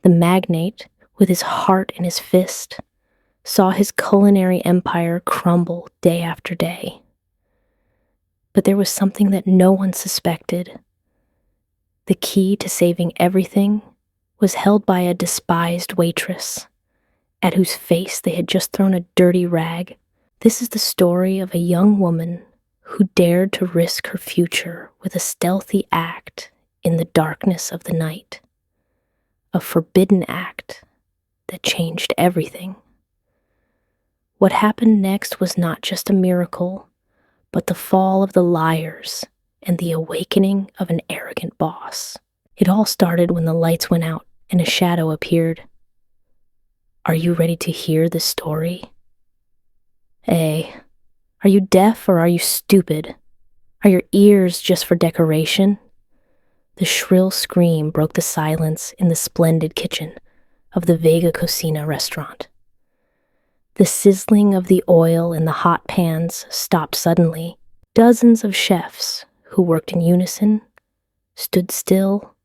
The magnate, with his heart in his fist, saw his culinary empire crumble day after day. But there was something that no one suspected. The key to saving everything was held by a despised waitress, at whose face they had just thrown a dirty rag. This is the story of a young woman who dared to risk her future with a stealthy act in the darkness of the night. A forbidden act that changed everything. What happened next was not just a miracle, but the fall of the liars and the awakening of an arrogant boss. It all started when the lights went out and a shadow appeared. Are you ready to hear the story? Hey, are you deaf or are you stupid? Are your ears just for decoration? The shrill scream broke the silence in the splendid kitchen of the Vega Cocina restaurant. The sizzling of the oil in the hot pans stopped suddenly. Dozens of chefs who worked in unison stood still,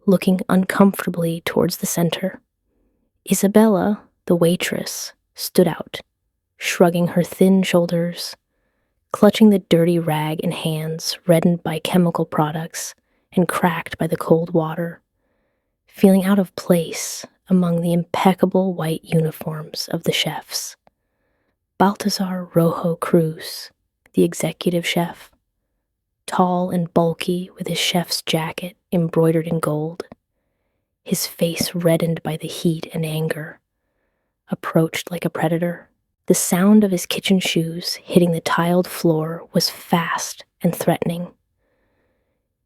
looking uncomfortably towards the center. Isabela, the waitress, stood out, shrugging her thin shoulders, clutching the dirty rag in hands reddened by chemical products and cracked by the cold water, feeling out of place among the impeccable white uniforms of the chefs. Baltasar Rojo Cruz, the executive chef, tall and bulky with his chef's jacket embroidered in gold, his face reddened by the heat and anger, approached like a predator. The sound of his kitchen shoes hitting the tiled floor was fast and threatening.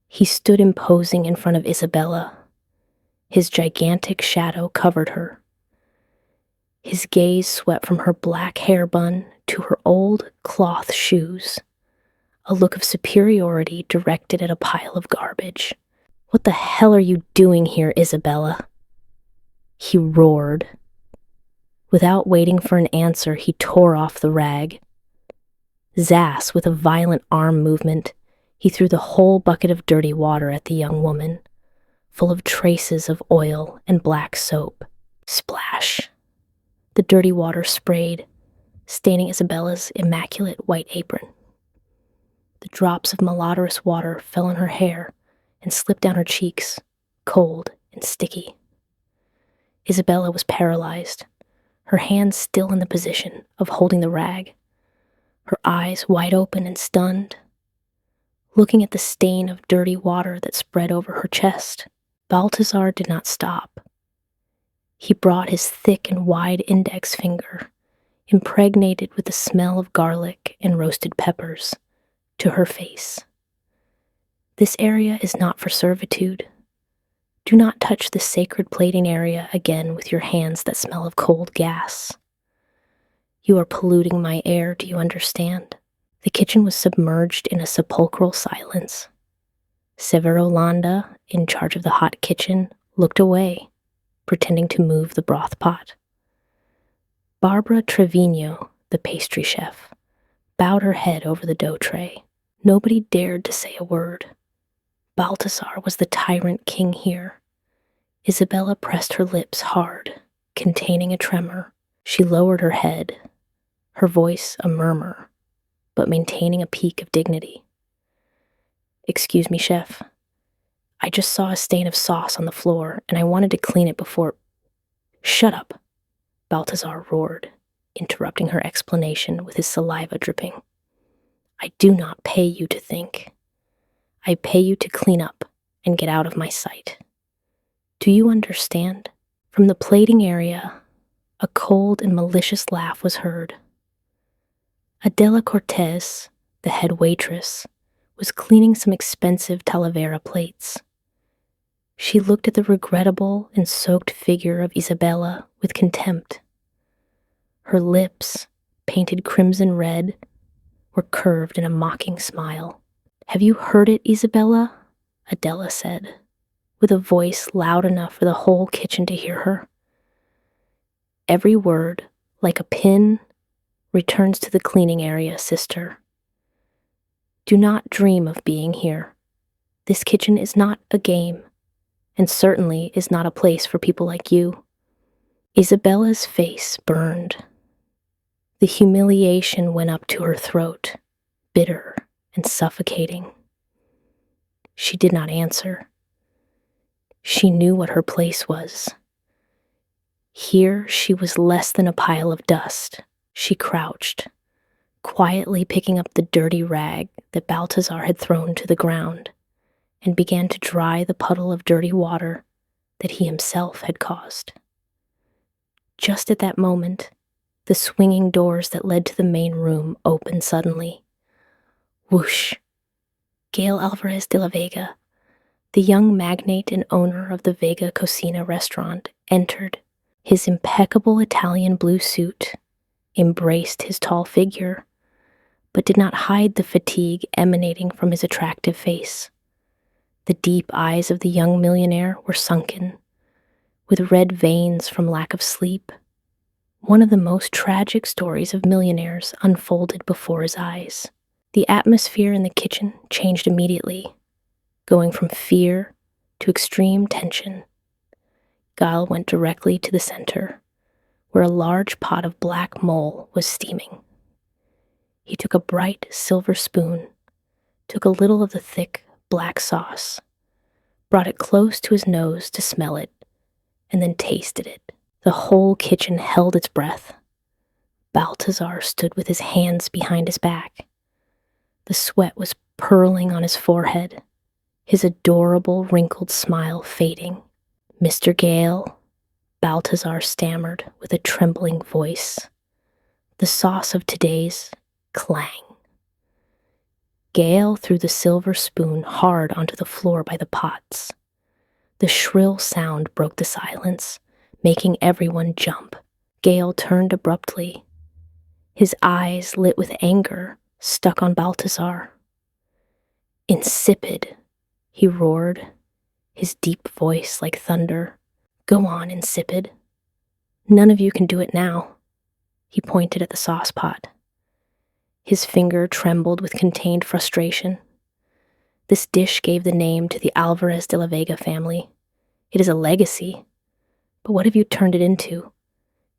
He stood imposing in front of Isabela. His gigantic shadow covered her. His gaze swept from her black hair bun to her old cloth shoes, a look of superiority directed at a pile of garbage. What the hell are you doing here, Isabela? He roared. Without waiting for an answer, he tore off the rag. Zass, with a violent arm movement, he threw the whole bucket of dirty water at the young woman, full of traces of oil and black soap. Splash! The dirty water sprayed, staining Isabela's immaculate white apron. The drops of malodorous water fell on her hair and slipped down her cheeks, cold and sticky. Isabela was paralyzed, her hands still in the position of holding the rag, her eyes wide open and stunned, looking at the stain of dirty water that spread over her chest. Baltasar did not stop. He brought his thick and wide index finger, impregnated with the smell of garlic and roasted peppers, to her face. This area is not for servitude. Do not touch the sacred plating area again with your hands that smell of cold gas. You are polluting my air, do you understand? The kitchen was submerged in a sepulchral silence. Severo Landa, in charge of the hot kitchen, looked away, pretending to move the broth pot. Barbara Trevino, the pastry chef, bowed her head over the dough tray. Nobody dared to say a word. Baltasar was the tyrant king here. Isabela pressed her lips hard, containing a tremor. She lowered her head, her voice a murmur, but maintaining a peak of dignity. Excuse me, chef. I just saw a stain of sauce on the floor, and I wanted to clean it before— Shut up, Baltasar roared, interrupting her explanation with his saliva dripping. I do not pay you to think. I pay you to clean up and get out of my sight. Do you understand? From the plating area, a cold and malicious laugh was heard. Adela Cortez, the head waitress, was cleaning some expensive Talavera plates. She looked at the regrettable and soaked figure of Isabela with contempt. Her lips, painted crimson red, were curved in a mocking smile. Have you heard it, Isabela? Adela said, with a voice loud enough for the whole kitchen to hear her. Every word, like a pin, returns to the cleaning area, sister. Do not dream of being here. This kitchen is not a game, and certainly is not a place for people like you." Isabela's face burned. The humiliation went up to her throat, bitter and suffocating. She did not answer. She knew what her place was. Here she was less than a pile of dust. She crouched, quietly picking up the dirty rag that Baltasar had thrown to the ground, and began to dry the puddle of dirty water that he himself had caused. Just at that moment, the swinging doors that led to the main room opened suddenly. Whoosh! Gael Alvarez de la Vega, the young magnate and owner of the Vega Cocina restaurant, entered. His impeccable Italian blue suit embraced his tall figure, but did not hide the fatigue emanating from his attractive face. The deep eyes of the young millionaire were sunken, with red veins from lack of sleep. One of the most tragic stories of millionaires unfolded before his eyes. The atmosphere in the kitchen changed immediately, going from fear to extreme tension. Gael went directly to the center, where a large pot of black mole was steaming. He took a bright silver spoon, took a little of the thick black sauce, brought it close to his nose to smell it, and then tasted it. The whole kitchen held its breath. Baltasar stood with his hands behind his back. The sweat was purling on his forehead, his adorable wrinkled smile fading. "Mr. Gael," Baltasar stammered with a trembling voice. The sauce of today's clang. Gael threw the silver spoon hard onto the floor by the pots. The shrill sound broke the silence, making everyone jump. Gael turned abruptly. His eyes, lit with anger, stuck on Baltasar. "Insipid," he roared, his deep voice like thunder. "Go on, insipid. None of you can do it now." He pointed at the sauce pot. His finger trembled with contained frustration. This dish gave the name to the Alvarez de la Vega family. It is a legacy. But what have you turned it into?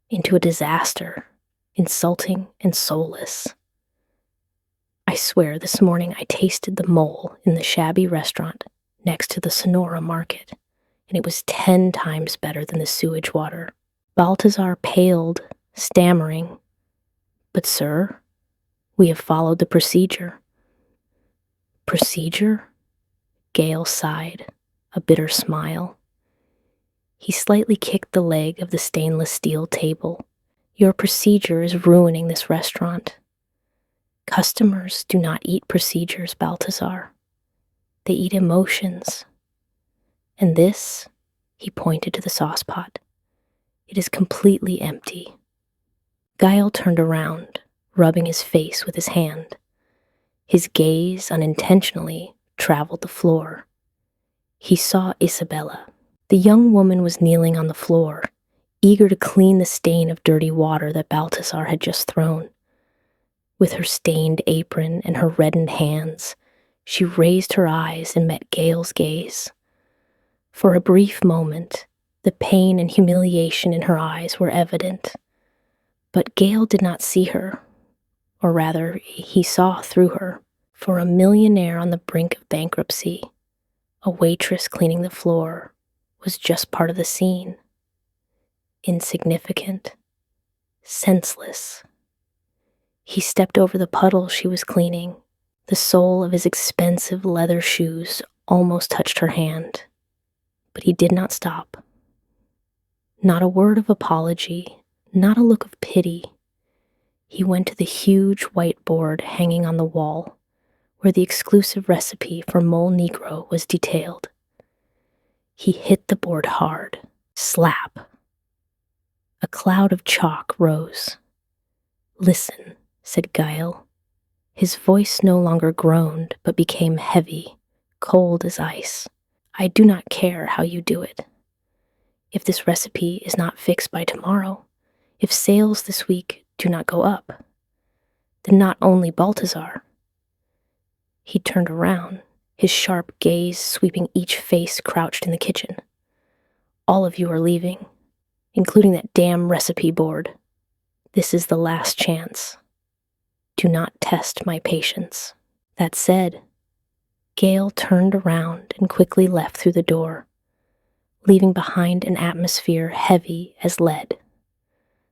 Into a disaster, insulting and soulless. I swear this morning I tasted the mole in the shabby restaurant next to the Sonora market, and it was 10 times better than the sewage water. Baltasar paled, stammering, "But sir, we have followed the procedure." "Procedure?" Gael sighed, a bitter smile. He slightly kicked the leg of the stainless steel table. "Your procedure is ruining this restaurant. Customers do not eat procedures, Baltasar. They eat emotions. And this," he pointed to the sauce pot, "it is completely empty." Gael turned around, rubbing his face with his hand. His gaze unintentionally traveled the floor. He saw Isabela. The young woman was kneeling on the floor, eager to clean the stain of dirty water that Baltasar had just thrown. With her stained apron and her reddened hands, she raised her eyes and met Gael's gaze. For a brief moment, the pain and humiliation in her eyes were evident. But Gael did not see her, or rather, he saw through her. For a millionaire on the brink of bankruptcy, a waitress cleaning the floor was just part of the scene. Insignificant, senseless. He stepped over the puddle she was cleaning. The sole of his expensive leather shoes almost touched her hand, but he did not stop. Not a word of apology, not a look of pity. He went to the huge whiteboard hanging on the wall, where the exclusive recipe for mole negro was detailed. He hit the board hard. Slap. A cloud of chalk rose. "Listen," said Gael. His voice no longer groaned, but became heavy, cold as ice. "I do not care how you do it. If this recipe is not fixed by tomorrow, if sales this week do not go up, then not only Baltasar." He turned around, his sharp gaze sweeping each face crouched in the kitchen. All of you are leaving, including that damn recipe board. This is the last chance. Do not test my patience." That said, Gael turned around and quickly left through the door, leaving behind an atmosphere heavy as lead.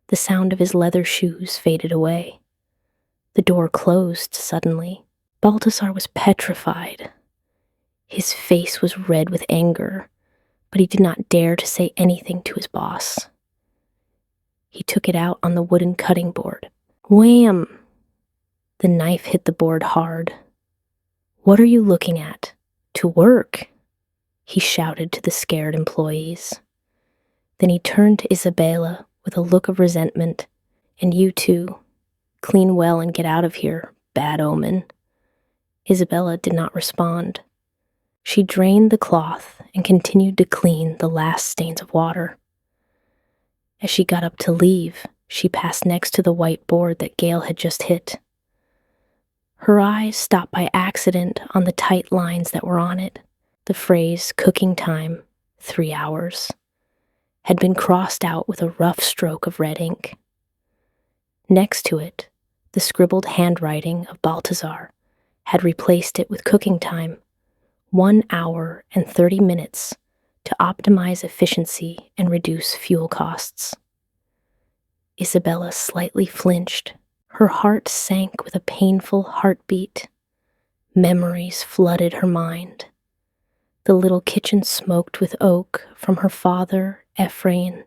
The sound of his leather shoes faded away. The door closed suddenly. Baltasar was petrified. His face was red with anger, but he did not dare to say anything to his boss. He took it out on the wooden cutting board. Wham! The knife hit the board hard. "What are you looking at? To work!" he shouted to the scared employees. Then he turned to Isabela with a look of resentment. "And you too. Clean well and get out of here, bad omen." Isabela did not respond. She drained the cloth and continued to clean the last stains of water. As she got up to leave, she passed next to the white board that Gael had just hit. Her eyes stopped by accident on the tight lines that were on it. The phrase "cooking time, 3 hours," had been crossed out with a rough stroke of red ink. Next to it, the scribbled handwriting of Baltasar had replaced it with "cooking time, 1 hour and 30 minutes to optimize efficiency and reduce fuel costs." Isabela slightly flinched. Her heart sank with a painful heartbeat. Memories flooded her mind. The little kitchen smoked with oak from her father, Ephraim,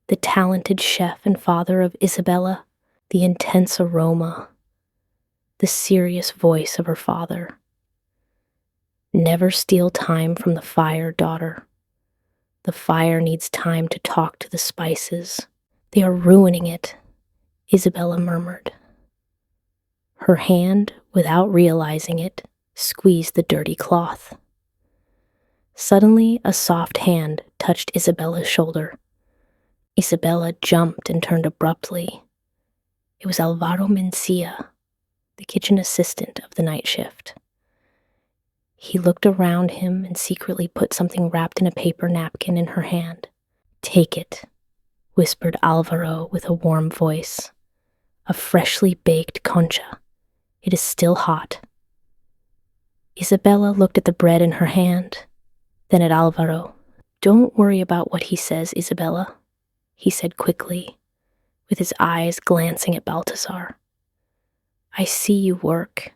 the talented chef and father of Isabela, the intense aroma, the serious voice of her father. "Never steal time from the fire, daughter. The fire needs time to talk to the spices. They are ruining it," Isabela murmured. Her hand, without realizing it, squeezed the dirty cloth. Suddenly, a soft hand touched Isabela's shoulder. Isabela jumped and turned abruptly. It was Alvaro Mencia, the kitchen assistant of the night shift. He looked around him and secretly put something wrapped in a paper napkin in her hand. "Take it," whispered Alvaro with a warm voice. "A freshly baked concha. It is still hot." Isabela looked at the bread in her hand, then at Alvaro. "Don't worry about what he says, Isabela," he said quickly, with his eyes glancing at Baltasar. "I see you work.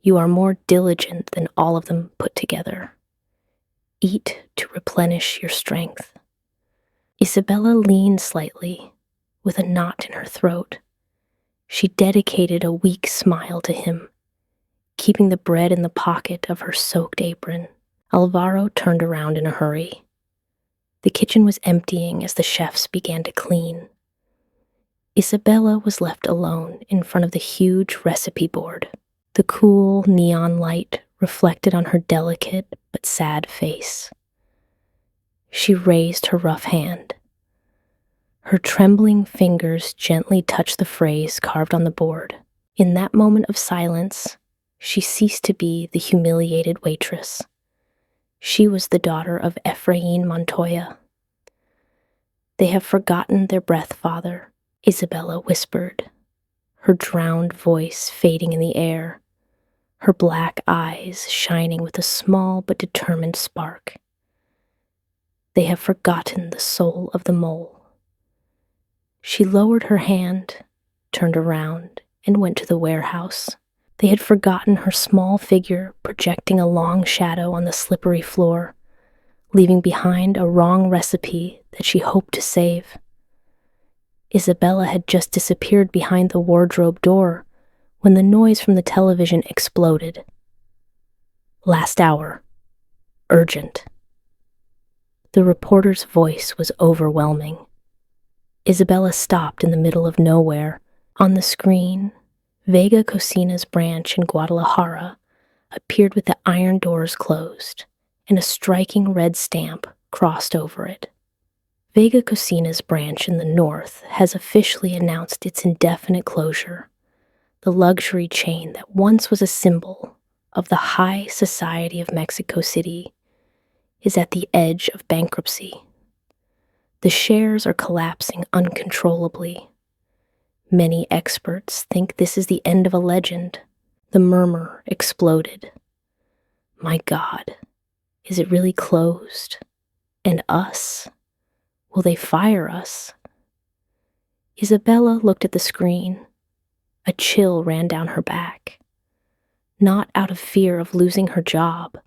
You are more diligent than all of them put together. Eat to replenish your strength." Isabela leaned slightly, with a knot in her throat. She dedicated a weak smile to him, keeping the bread in the pocket of her soaked apron. Alvaro turned around in a hurry. The kitchen was emptying as the chefs began to clean. Isabela was left alone in front of the huge recipe board. The cool neon light reflected on her delicate but sad face. She raised her rough hand. Her trembling fingers gently touched the phrase carved on the board. In that moment of silence, she ceased to be the humiliated waitress. She was the daughter of Ephraim Montoya. "They have forgotten their breath, father," Isabela whispered, her drowned voice fading in the air, her black eyes shining with a small but determined spark. "They have forgotten the soul of the mole." She lowered her hand, turned around, and went to the warehouse. They had forgotten her small figure projecting a long shadow on the slippery floor, leaving behind a wrong recipe that she hoped to save. Isabela had just disappeared behind the wardrobe door when the noise from the television exploded. "Last hour. Urgent." The reporter's voice was overwhelming. Isabela stopped in the middle of nowhere. On the screen, Vega Cocina's branch in Guadalajara appeared with the iron doors closed and a striking red stamp crossed over it. Vega Cocina's branch in the north has officially announced its indefinite closure. The luxury chain that once was a symbol of the high society of Mexico City is at the edge of bankruptcy. The shares are collapsing uncontrollably. Many experts think this is the end of a legend. The murmur exploded. My God, is it really closed? And us? Will they fire us? Isabela looked at the screen. A chill ran down her back. Not out of fear of losing her job,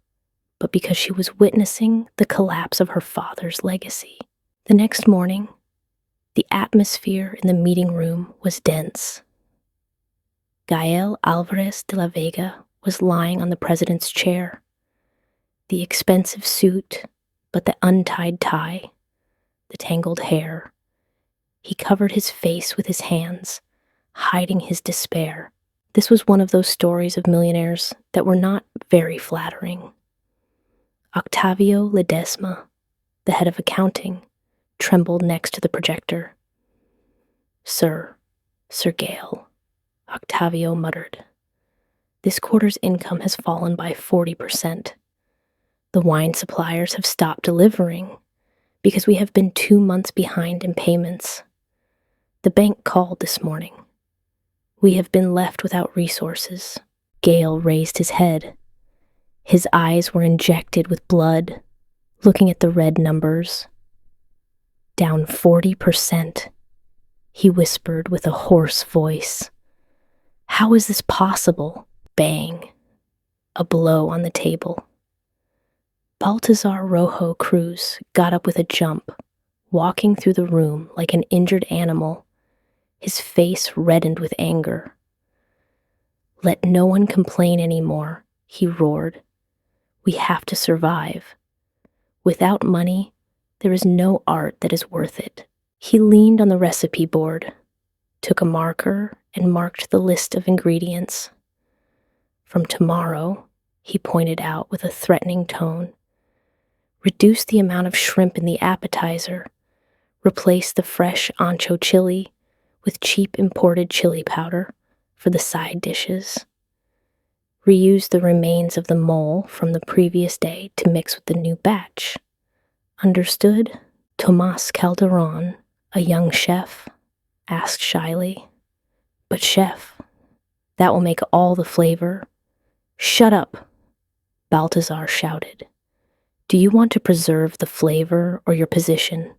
but because she was witnessing the collapse of her father's legacy. The next morning, the atmosphere in the meeting room was dense. Gael Alvarez de la Vega was lying on the president's chair. The expensive suit, but the untied tie, the tangled hair. He covered his face with his hands, hiding his despair. This was one of those stories of millionaires that were not very flattering. Octavio Ledesma, the head of accounting, trembled next to the projector. Sir Gael, Octavio muttered. This quarter's income has fallen by 40%. The wine suppliers have stopped delivering because we have been 2 months behind in payments. The bank called this morning. We have been left without resources. Gael raised his head. His eyes were injected with blood, looking at the red numbers. Down 40%, he whispered with a hoarse voice. How is this possible? Bang. A blow on the table. Baltasar Rojo Cruz got up with a jump, walking through the room like an injured animal, his face reddened with anger. Let no one complain anymore, he roared. We have to survive. Without money, there is no art that is worth it. He leaned on the recipe board, took a marker, and marked the list of ingredients. From tomorrow, he pointed out with a threatening tone, reduce the amount of shrimp in the appetizer, replace the fresh ancho chili with cheap imported chili powder for the side dishes. Reuse the remains of the mole from the previous day to mix with the new batch. Understood? Tomas Calderon, a young chef, asked shyly. But chef, that will make all the flavor. Shut up, Baltasar shouted. Do you want to preserve the flavor or your position?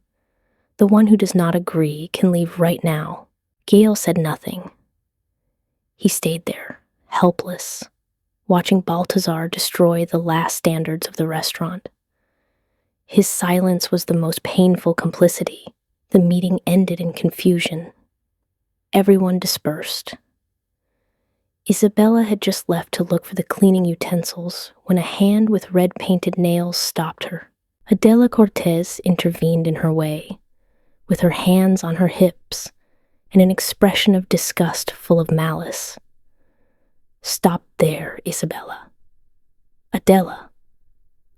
The one who does not agree can leave right now. Gael said nothing. He stayed there, helpless, watching Baltasar destroy the last standards of the restaurant. His silence was the most painful complicity. The meeting ended in confusion. Everyone dispersed. Isabela had just left to look for the cleaning utensils when a hand with red-painted nails stopped her. Adela Cortez intervened in her way, with her hands on her hips and an expression of disgust full of malice. Stop there, Isabela. Adela,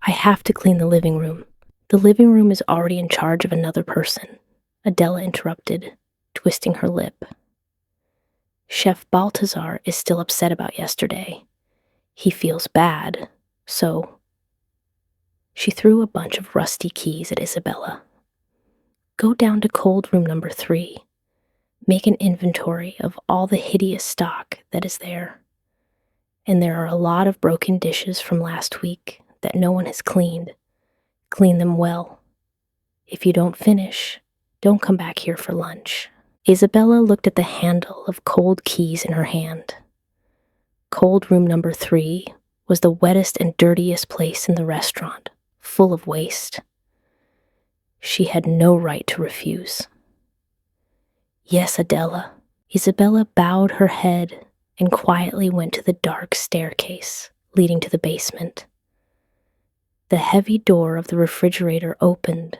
I have to clean the living room. The living room is already in charge of another person, Adela interrupted, twisting her lip. Chef Baltasar is still upset about yesterday. He feels bad, so... She threw a bunch of rusty keys at Isabela. Go down to cold room number 3. Make an inventory of all the hideous stock that is there. And there are a lot of broken dishes from last week that no one has cleaned. Clean them well. If you don't finish, don't come back here for lunch. Isabela looked at the handle of cold keys in her hand. Cold room number 3 was the wettest and dirtiest place in the restaurant, full of waste. She had no right to refuse. Yes, Adela. Isabela bowed her head and quietly went to the dark staircase leading to the basement. The heavy door of the refrigerator opened,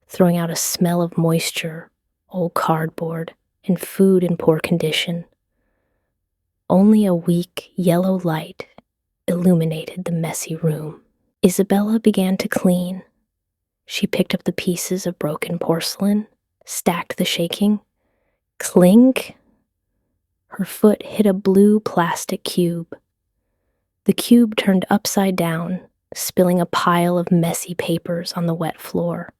throwing out a smell of moisture, old cardboard, and food in poor condition. Only a weak yellow light illuminated the messy room. Isabela began to clean. She picked up the pieces of broken porcelain, stacked the shaking. Clink! Her foot hit a blue plastic cube. The cube turned upside down, spilling a pile of messy papers on the wet floor.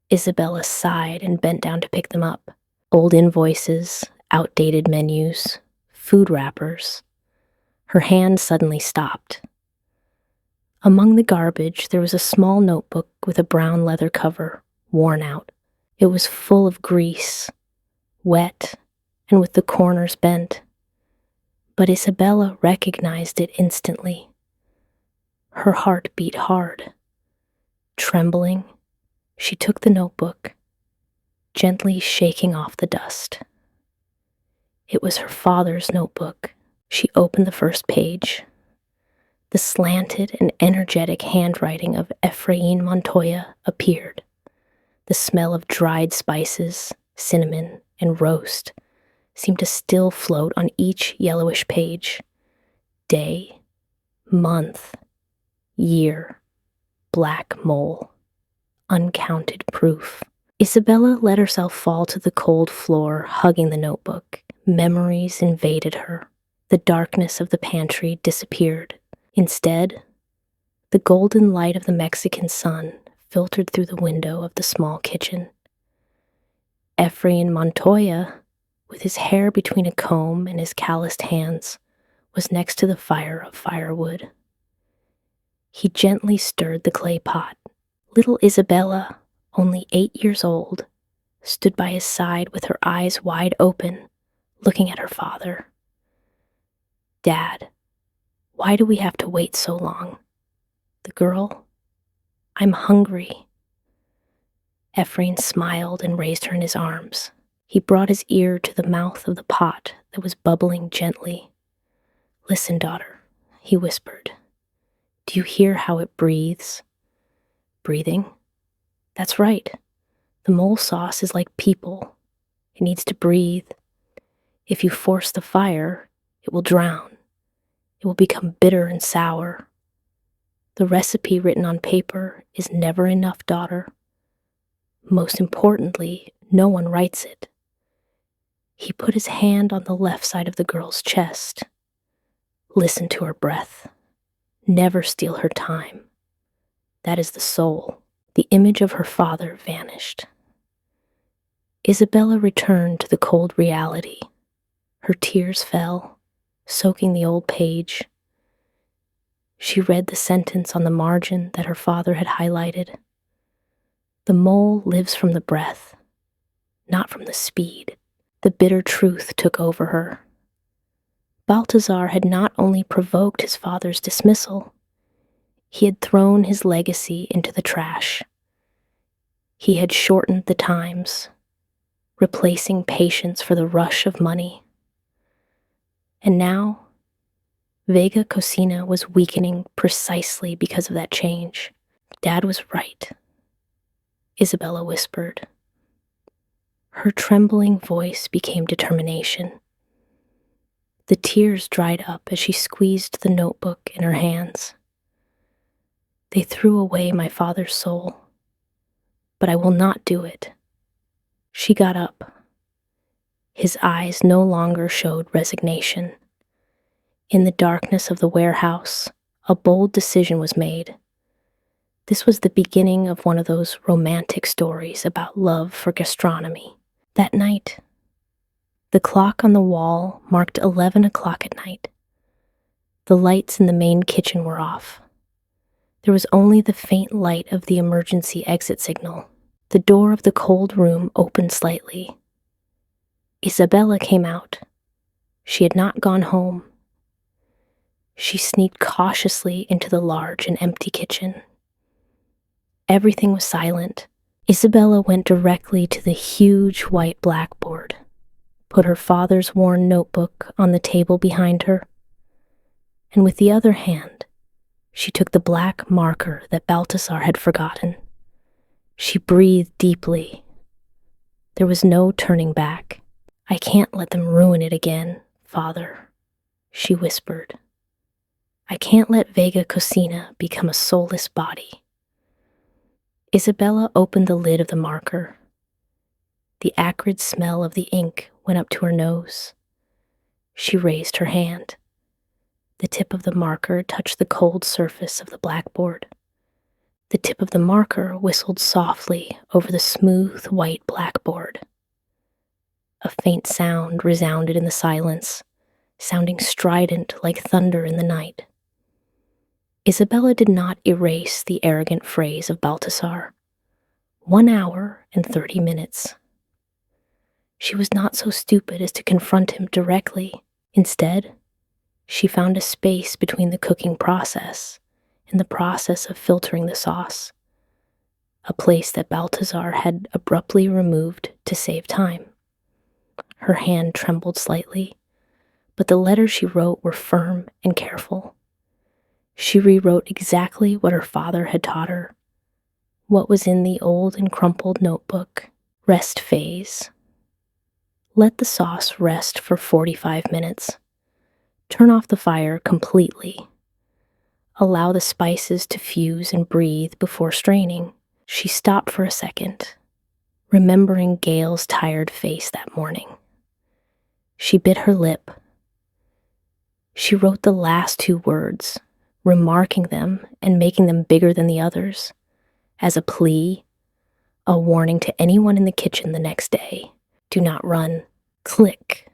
Isabela sighed and bent down to pick them up. Old invoices, outdated menus, food wrappers. Her hand suddenly stopped. Among the garbage, there was a small notebook with a brown leather cover, worn out. It was full of grease, wet, and with the corners bent. But Isabela recognized it instantly. Her heart beat hard. Trembling, she took the notebook, gently shaking off the dust. It was her father's notebook. She opened the first page. The slanted and energetic handwriting of Efrain Montoya appeared. The smell of dried spices, cinnamon, and roast seemed to still float on each yellowish page. Day, month, year, black mole, uncounted proof. Isabela let herself fall to the cold floor, hugging the notebook. Memories invaded her. The darkness of the pantry disappeared. Instead, the golden light of the Mexican sun filtered through the window of the small kitchen. Efrain Montoya, with his hair between a comb and his calloused hands, was next to the fire of firewood. He gently stirred the clay pot. Little Isabela, only 8 years old, stood by his side with her eyes wide open, looking at her father. "Dad, why do we have to wait so long?" The girl, "I'm hungry." Efrain smiled and raised her in his arms. He brought his ear to the mouth of the pot that was bubbling gently. "Listen, daughter," he whispered. "Do you hear how it breathes?" "Breathing?" "That's right. The mole sauce is like people. It needs to breathe. If you force the fire, it will drown. It will become bitter and sour. The recipe written on paper is never enough, daughter. Most importantly, no one writes it." He put his hand on the left side of the girl's chest. "Listen to her breath. Never steal her time. That is the soul." The image of her father vanished. Isabela returned to the cold reality. Her tears fell, soaking the old page. She read the sentence on the margin that her father had highlighted. "The mole lives from the breath, not from the speed." The bitter truth took over her. Baltasar had not only provoked his father's dismissal, he had thrown his legacy into the trash. He had shortened the times, replacing patience for the rush of money. And now, Vega Cocina was weakening precisely because of that change. "Dad was right," Isabela whispered. Her trembling voice became determination. The tears dried up as she squeezed the notebook in her hands. "They threw away my father's soul, but I will not do it." She got up. His eyes no longer showed resignation. In the darkness of the warehouse, a bold decision was made. This was the beginning of one of those romantic stories about love for gastronomy. That night, the clock on the wall marked 11 o'clock at night. The lights in the main kitchen were off. There was only the faint light of the emergency exit signal. The door of the cold room opened slightly. Isabela came out. She had not gone home. She sneaked cautiously into the large and empty kitchen. Everything was silent. Isabela went directly to the huge white blackboard, put her father's worn notebook on the table behind her, and with the other hand, she took the black marker that Baltasar had forgotten. She breathed deeply. There was no turning back. "I can't let them ruin it again, Father," she whispered. "I can't let Vega Cocina become a soulless body." Isabela opened the lid of the marker. The acrid smell of the ink went up to her nose. She raised her hand. The tip of the marker touched the cold surface of the blackboard. The tip of the marker whistled softly over the smooth white blackboard. A faint sound resounded in the silence, sounding strident like thunder in the night. Isabela did not erase the arrogant phrase of Baltasar. 1 hour and 30 minutes. She was not so stupid as to confront him directly. Instead, she found a space between the cooking process and the process of filtering the sauce, a place that Baltasar had abruptly removed to save time. Her hand trembled slightly, but the letters she wrote were firm and careful. She rewrote exactly what her father had taught her, what was in the old and crumpled notebook. Rest phase. Let the sauce rest for 45 minutes. Turn off the fire completely. Allow the spices to fuse and breathe before straining. She stopped for a second, remembering Gael's tired face that morning. She bit her lip. She wrote the last 2 words, remarking them and making them bigger than the others, as a plea, a warning to anyone in the kitchen the next day. Do not run. Click.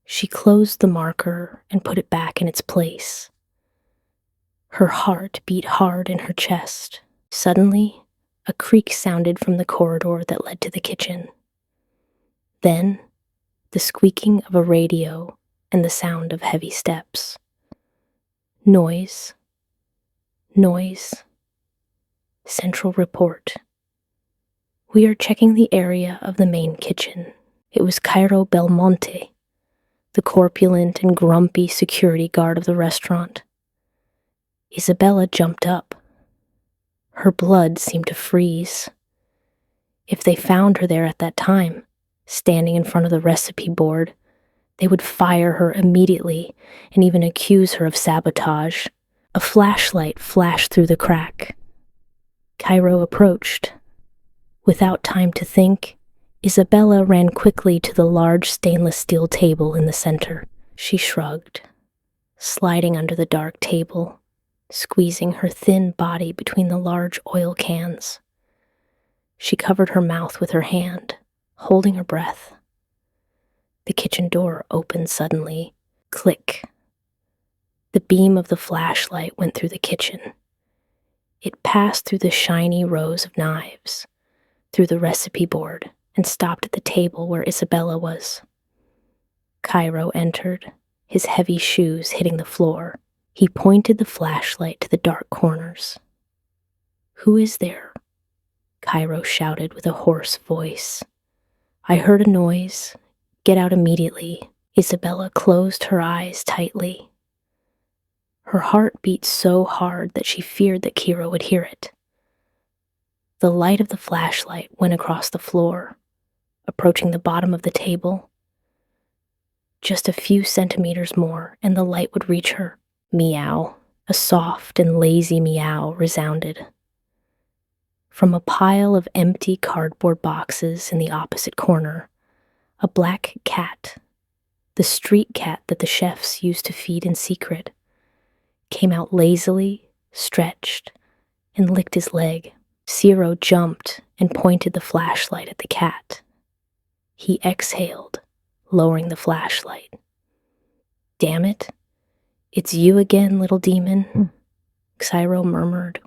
She closed the marker and put it back in its place. Her heart beat hard in her chest. Suddenly, a creak sounded from the corridor that led to the kitchen. Then, the squeaking of a radio and the sound of heavy steps. Noise. Noise. Central report. We are checking the area of the main kitchen. It was Cairo Belmonte, the corpulent and grumpy security guard of the restaurant. Isabela jumped up. Her blood seemed to freeze. If they found her there at that time, standing in front of the recipe board, they would fire her immediately and even accuse her of sabotage. A flashlight flashed through the crack. Cairo approached. Without time to think, Isabela ran quickly to the large stainless steel table in the center. She shrugged, sliding under the dark table, squeezing her thin body between the large oil cans. She covered her mouth with her hand, holding her breath. The kitchen door opened suddenly. Click. The beam of the flashlight went through the kitchen. It passed through the shiny rows of knives, through the recipe board, and stopped at the table where Isabela was. Cairo entered, his heavy shoes hitting the floor. He pointed the flashlight to the dark corners. "Who is there?" Cairo shouted with a hoarse voice. "I heard a noise. Get out immediately." Isabela closed her eyes tightly. Her heart beat so hard that she feared that Cairo would hear it. The light of the flashlight went across the floor, approaching the bottom of the table. Just a few centimeters more, and the light would reach her. Meow, a soft and lazy meow resounded. From a pile of empty cardboard boxes in the opposite corner, a black cat, the street cat that the chefs used to feed in secret, came out lazily, stretched, and licked his leg. Ciro jumped and pointed the flashlight at the cat. He exhaled, lowering the flashlight. "Damn it, it's you again, little demon," Ciro murmured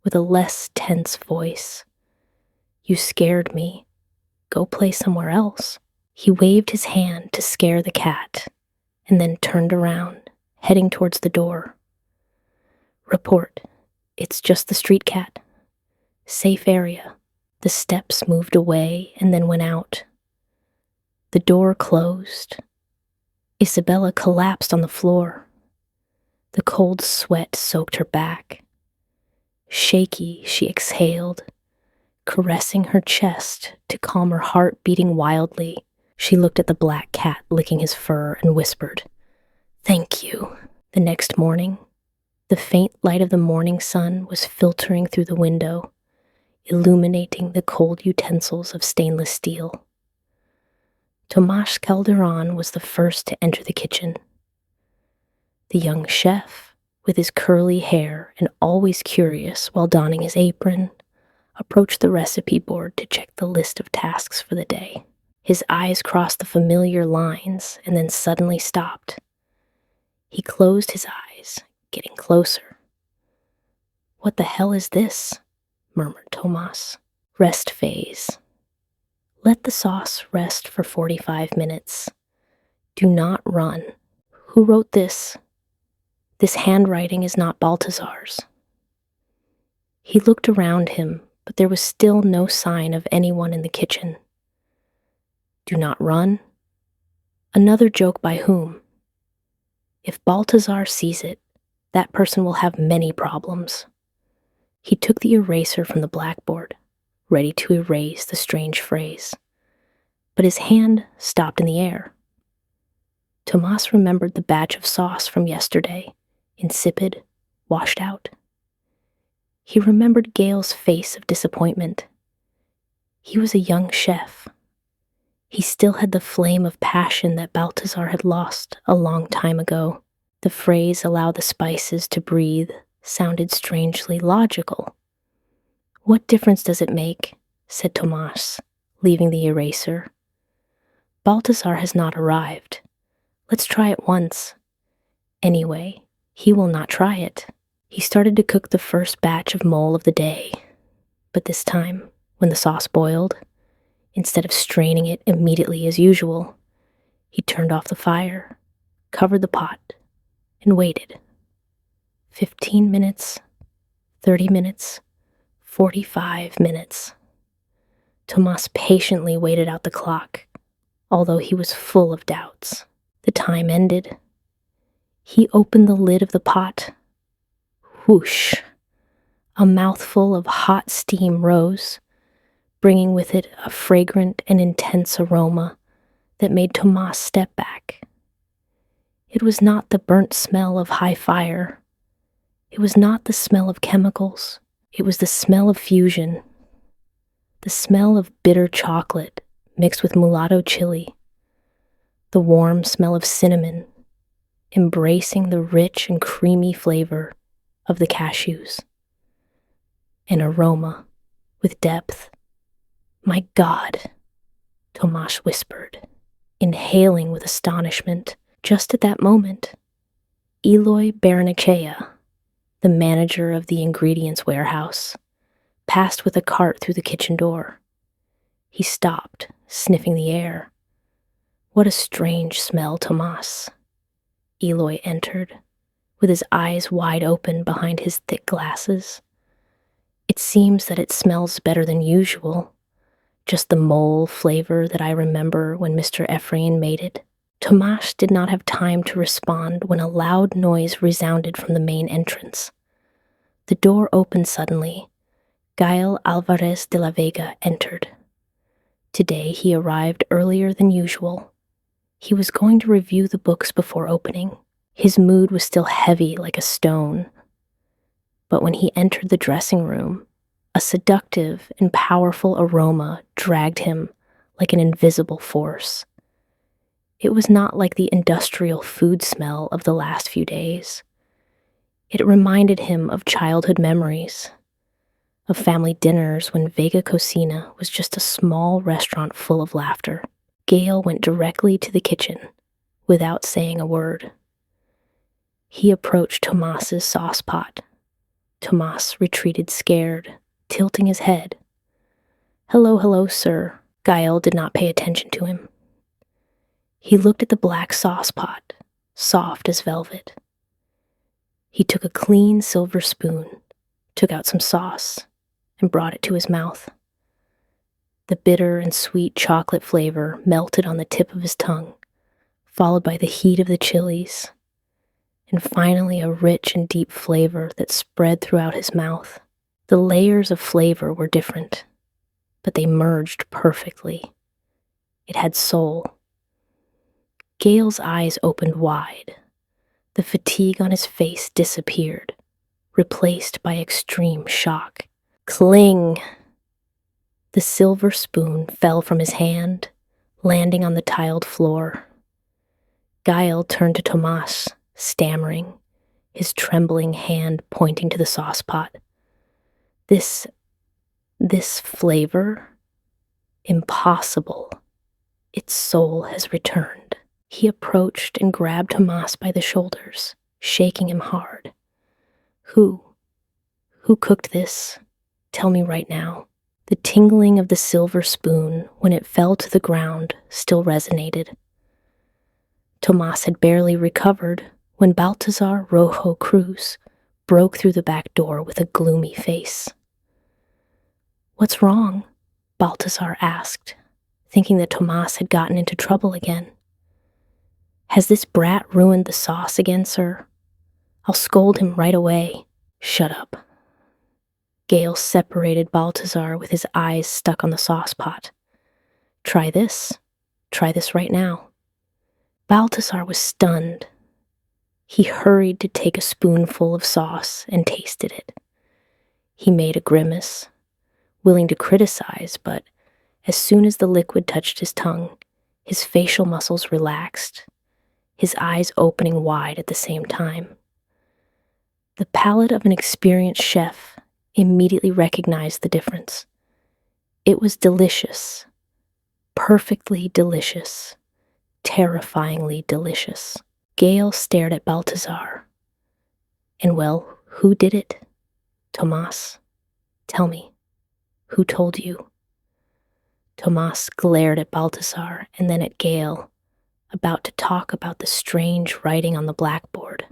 with a less tense voice. "You scared me. Go play somewhere else." He waved his hand to scare the cat, and then turned around, heading towards the door. "Report. It's just the street cat. Safe area." The steps moved away and then went out. The door closed. Isabela collapsed on the floor. The cold sweat soaked her back. Shaky, she exhaled, caressing her chest to calm her heart beating wildly. She looked at the black cat licking his fur and whispered, "Thank you." The next morning, the faint light of the morning sun was filtering through the window, illuminating the cold utensils of stainless steel. Tomas Calderon was the first to enter the kitchen. The young chef, with his curly hair and always curious while donning his apron, approached the recipe board to check the list of tasks for the day. His eyes crossed the familiar lines and then suddenly stopped. He closed his eyes, getting closer. "What the hell is this?" murmured Tomas. "Rest phase. Let the sauce rest for 45 minutes. Do not run. Who wrote this? This handwriting is not Baltasar's." He looked around him, but there was still no sign of anyone in the kitchen. Do not run? Another joke by whom? If Baltasar sees it, that person will have many problems. He took the eraser from the blackboard, ready to erase the strange phrase, but his hand stopped in the air. Tomas remembered the batch of sauce from yesterday, insipid, washed out. He remembered Gael's face of disappointment. He was a young chef. He still had the flame of passion that Baltasar had lost a long time ago. The phrase, "allow the spices to breathe," sounded strangely logical. "What difference does it make?" said Tomas, leaving the eraser. "Baltasar has not arrived. Let's try it once. Anyway, he will not try it." He started to cook the first batch of mole of the day, but this time, when the sauce boiled, instead of straining it immediately as usual, he turned off the fire, covered the pot, and waited. 15 minutes, 30 minutes, 45 minutes. Tomas patiently waited out the clock, although he was full of doubts. The time ended. He opened the lid of the pot. Whoosh! A mouthful of hot steam rose, bringing with it a fragrant and intense aroma that made Tomas step back. It was not the burnt smell of high fire. It was not the smell of chemicals. It was the smell of fusion. The smell of bitter chocolate mixed with mulatto chili. The warm smell of cinnamon, embracing the rich and creamy flavor of the cashews. An aroma with depth. "My God," Tomas whispered, inhaling with astonishment. Just at that moment, Eloy Barrenechea, the manager of the ingredients warehouse, passed with a cart through the kitchen door. He stopped, sniffing the air. "What a strange smell, Tomas." Eloy entered, with his eyes wide open behind his thick glasses. "It seems that it smells better than usual, just the mole flavor that I remember when Mr. Ephraim made it." Tomas did not have time to respond when a loud noise resounded from the main entrance. The door opened suddenly. Gael Alvarez de la Vega entered. Today he arrived earlier than usual. He was going to review the books before opening. His mood was still heavy like a stone. But when he entered the dressing room, a seductive and powerful aroma dragged him like an invisible force. It was not like the industrial food smell of the last few days. It reminded him of childhood memories, of family dinners when Vega Cocina was just a small restaurant full of laughter. Gael went directly to the kitchen without saying a word. He approached Tomas's sauce pot. Tomas retreated scared, tilting his head. Hello, sir." Gael did not pay attention to him. He looked at the black sauce pot, soft as velvet. He took a clean silver spoon, took out some sauce, and brought it to his mouth. The bitter and sweet chocolate flavor melted on the tip of his tongue, followed by the heat of the chilies, and finally a rich and deep flavor that spread throughout his mouth. The layers of flavor were different, but they merged perfectly. It had soul. Gael's eyes opened wide. The fatigue on his face disappeared, replaced by extreme shock. Cling! The silver spoon fell from his hand, landing on the tiled floor. Gael turned to Tomas, stammering, his trembling hand pointing to the sauce pot. This flavor? Impossible. Its soul has returned. He approached and grabbed Tomas by the shoulders, shaking him hard. Who cooked this? Tell me right now. The tingling of the silver spoon when it fell to the ground still resonated. Tomas had barely recovered when Baltasar Rojo Cruz broke through the back door with a gloomy face. "What's wrong?" Baltasar asked, thinking that Tomas had gotten into trouble again. "Has this brat ruined the sauce again, sir? I'll scold him right away." "Shut up." Gael separated Baltasar with his eyes stuck on the sauce pot. Try this right now." Baltasar was stunned. He hurried to take a spoonful of sauce and tasted it. He made a grimace, willing to criticize, but as soon as the liquid touched his tongue, his facial muscles relaxed, his eyes opening wide at the same time. The palate of an experienced chef immediately recognized the difference. It was delicious, perfectly delicious, terrifyingly delicious. Gael stared at Baltasar. "And well, who did it? Tomas? Tell me, who told you?" Tomas glared at Baltasar and then at Gael, about to talk about the strange writing on the blackboard.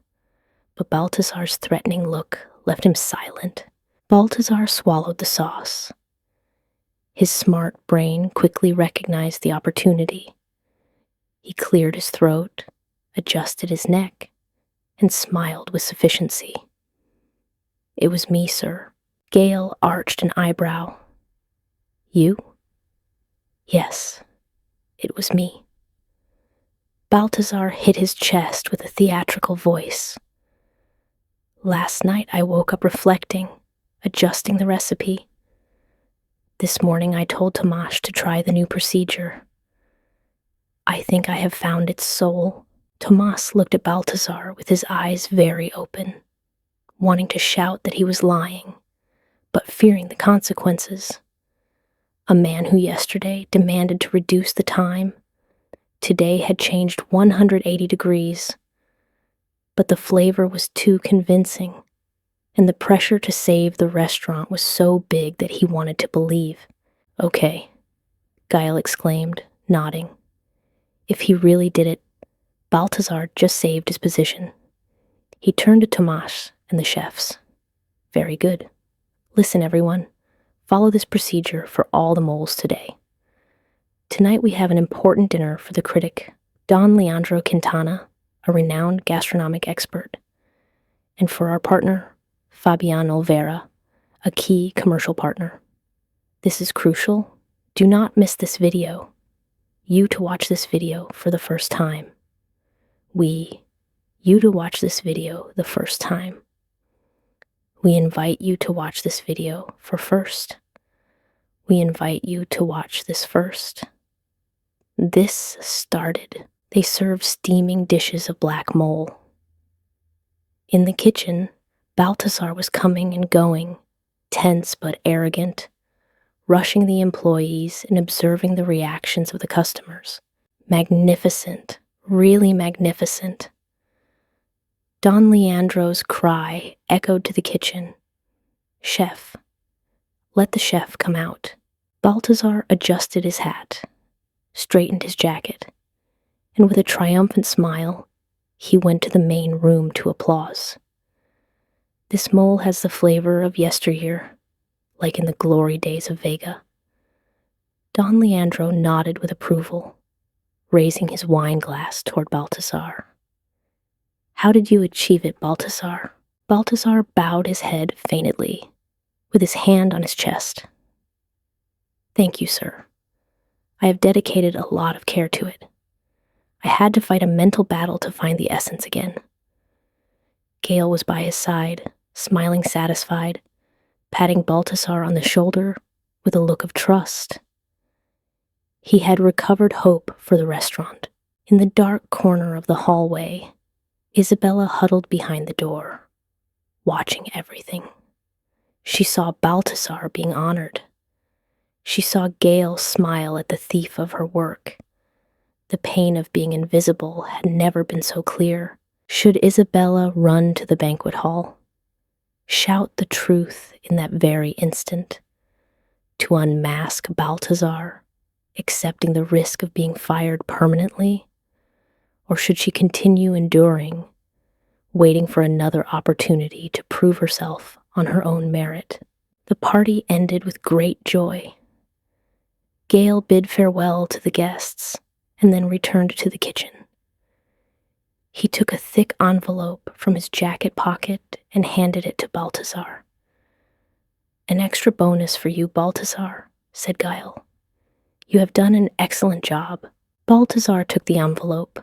But Baltasar's threatening look left him silent. Baltasar swallowed the sauce. His smart brain quickly recognized the opportunity. He cleared his throat, adjusted his neck, and smiled with sufficiency. "It was me, sir." Gael arched an eyebrow. "You?" "Yes, it was me." Baltasar hit his chest with a theatrical voice. "Last night I woke up reflecting, adjusting the recipe. This morning I told Tomas to try the new procedure. I think I have found its soul." Tomas looked at Baltasar with his eyes very open, wanting to shout that he was lying, but fearing the consequences. A man who yesterday demanded to reduce the time, today had changed 180 degrees. But the flavor was too convincing, and the pressure to save the restaurant was so big that he wanted to believe. "Okay," Gael exclaimed, nodding. If he really did it, Baltasar just saved his position. He turned to Tomas and the chefs. "Very good. Listen, everyone. Follow this procedure for all the moles today. Tonight we have an important dinner for the critic, Don Leandro Quintana, a renowned gastronomic expert, and for our partner, Fabian Olvera, a key commercial partner. This is crucial. Do not miss this video. You to watch this video for the first time. You to watch this video the first time. We invite you to watch this video for first. We invite you to watch this first." This started. They served steaming dishes of black mole. In the kitchen, Baltasar was coming and going, tense but arrogant, rushing the employees and observing the reactions of the customers. Magnificent, really magnificent. Don Leandro's cry echoed to the kitchen. "Chef, let the chef come out." Baltasar adjusted his hat, straightened his jacket, and with a triumphant smile, he went to the main room to applause. "This mole has the flavor of yesteryear, like in the glory days of Vega." Don Leandro nodded with approval, raising his wine glass toward Baltasar. "How did you achieve it, Baltasar?" Baltasar bowed his head faintly, with his hand on his chest. "Thank you, sir. I have dedicated a lot of care to it. I had to fight a mental battle to find the essence again." Gael was by his side, smiling satisfied, patting Baltasar on the shoulder with a look of trust. He had recovered hope for the restaurant. In the dark corner of the hallway, Isabela huddled behind the door, watching everything. She saw Baltasar being honored. She saw Gael smile at the thief of her work. The pain of being invisible had never been so clear. Should Isabela run to the banquet hall? Shout the truth in that very instant? To unmask Baltasar, accepting the risk of being fired permanently? Or should she continue enduring, waiting for another opportunity to prove herself on her own merit? The party ended with great joy. Gael bid farewell to the guests and then returned to the kitchen. He took a thick envelope from his jacket pocket and handed it to Baltasar. "An extra bonus for you, Baltasar," said Gael. "You have done an excellent job." Baltasar took the envelope.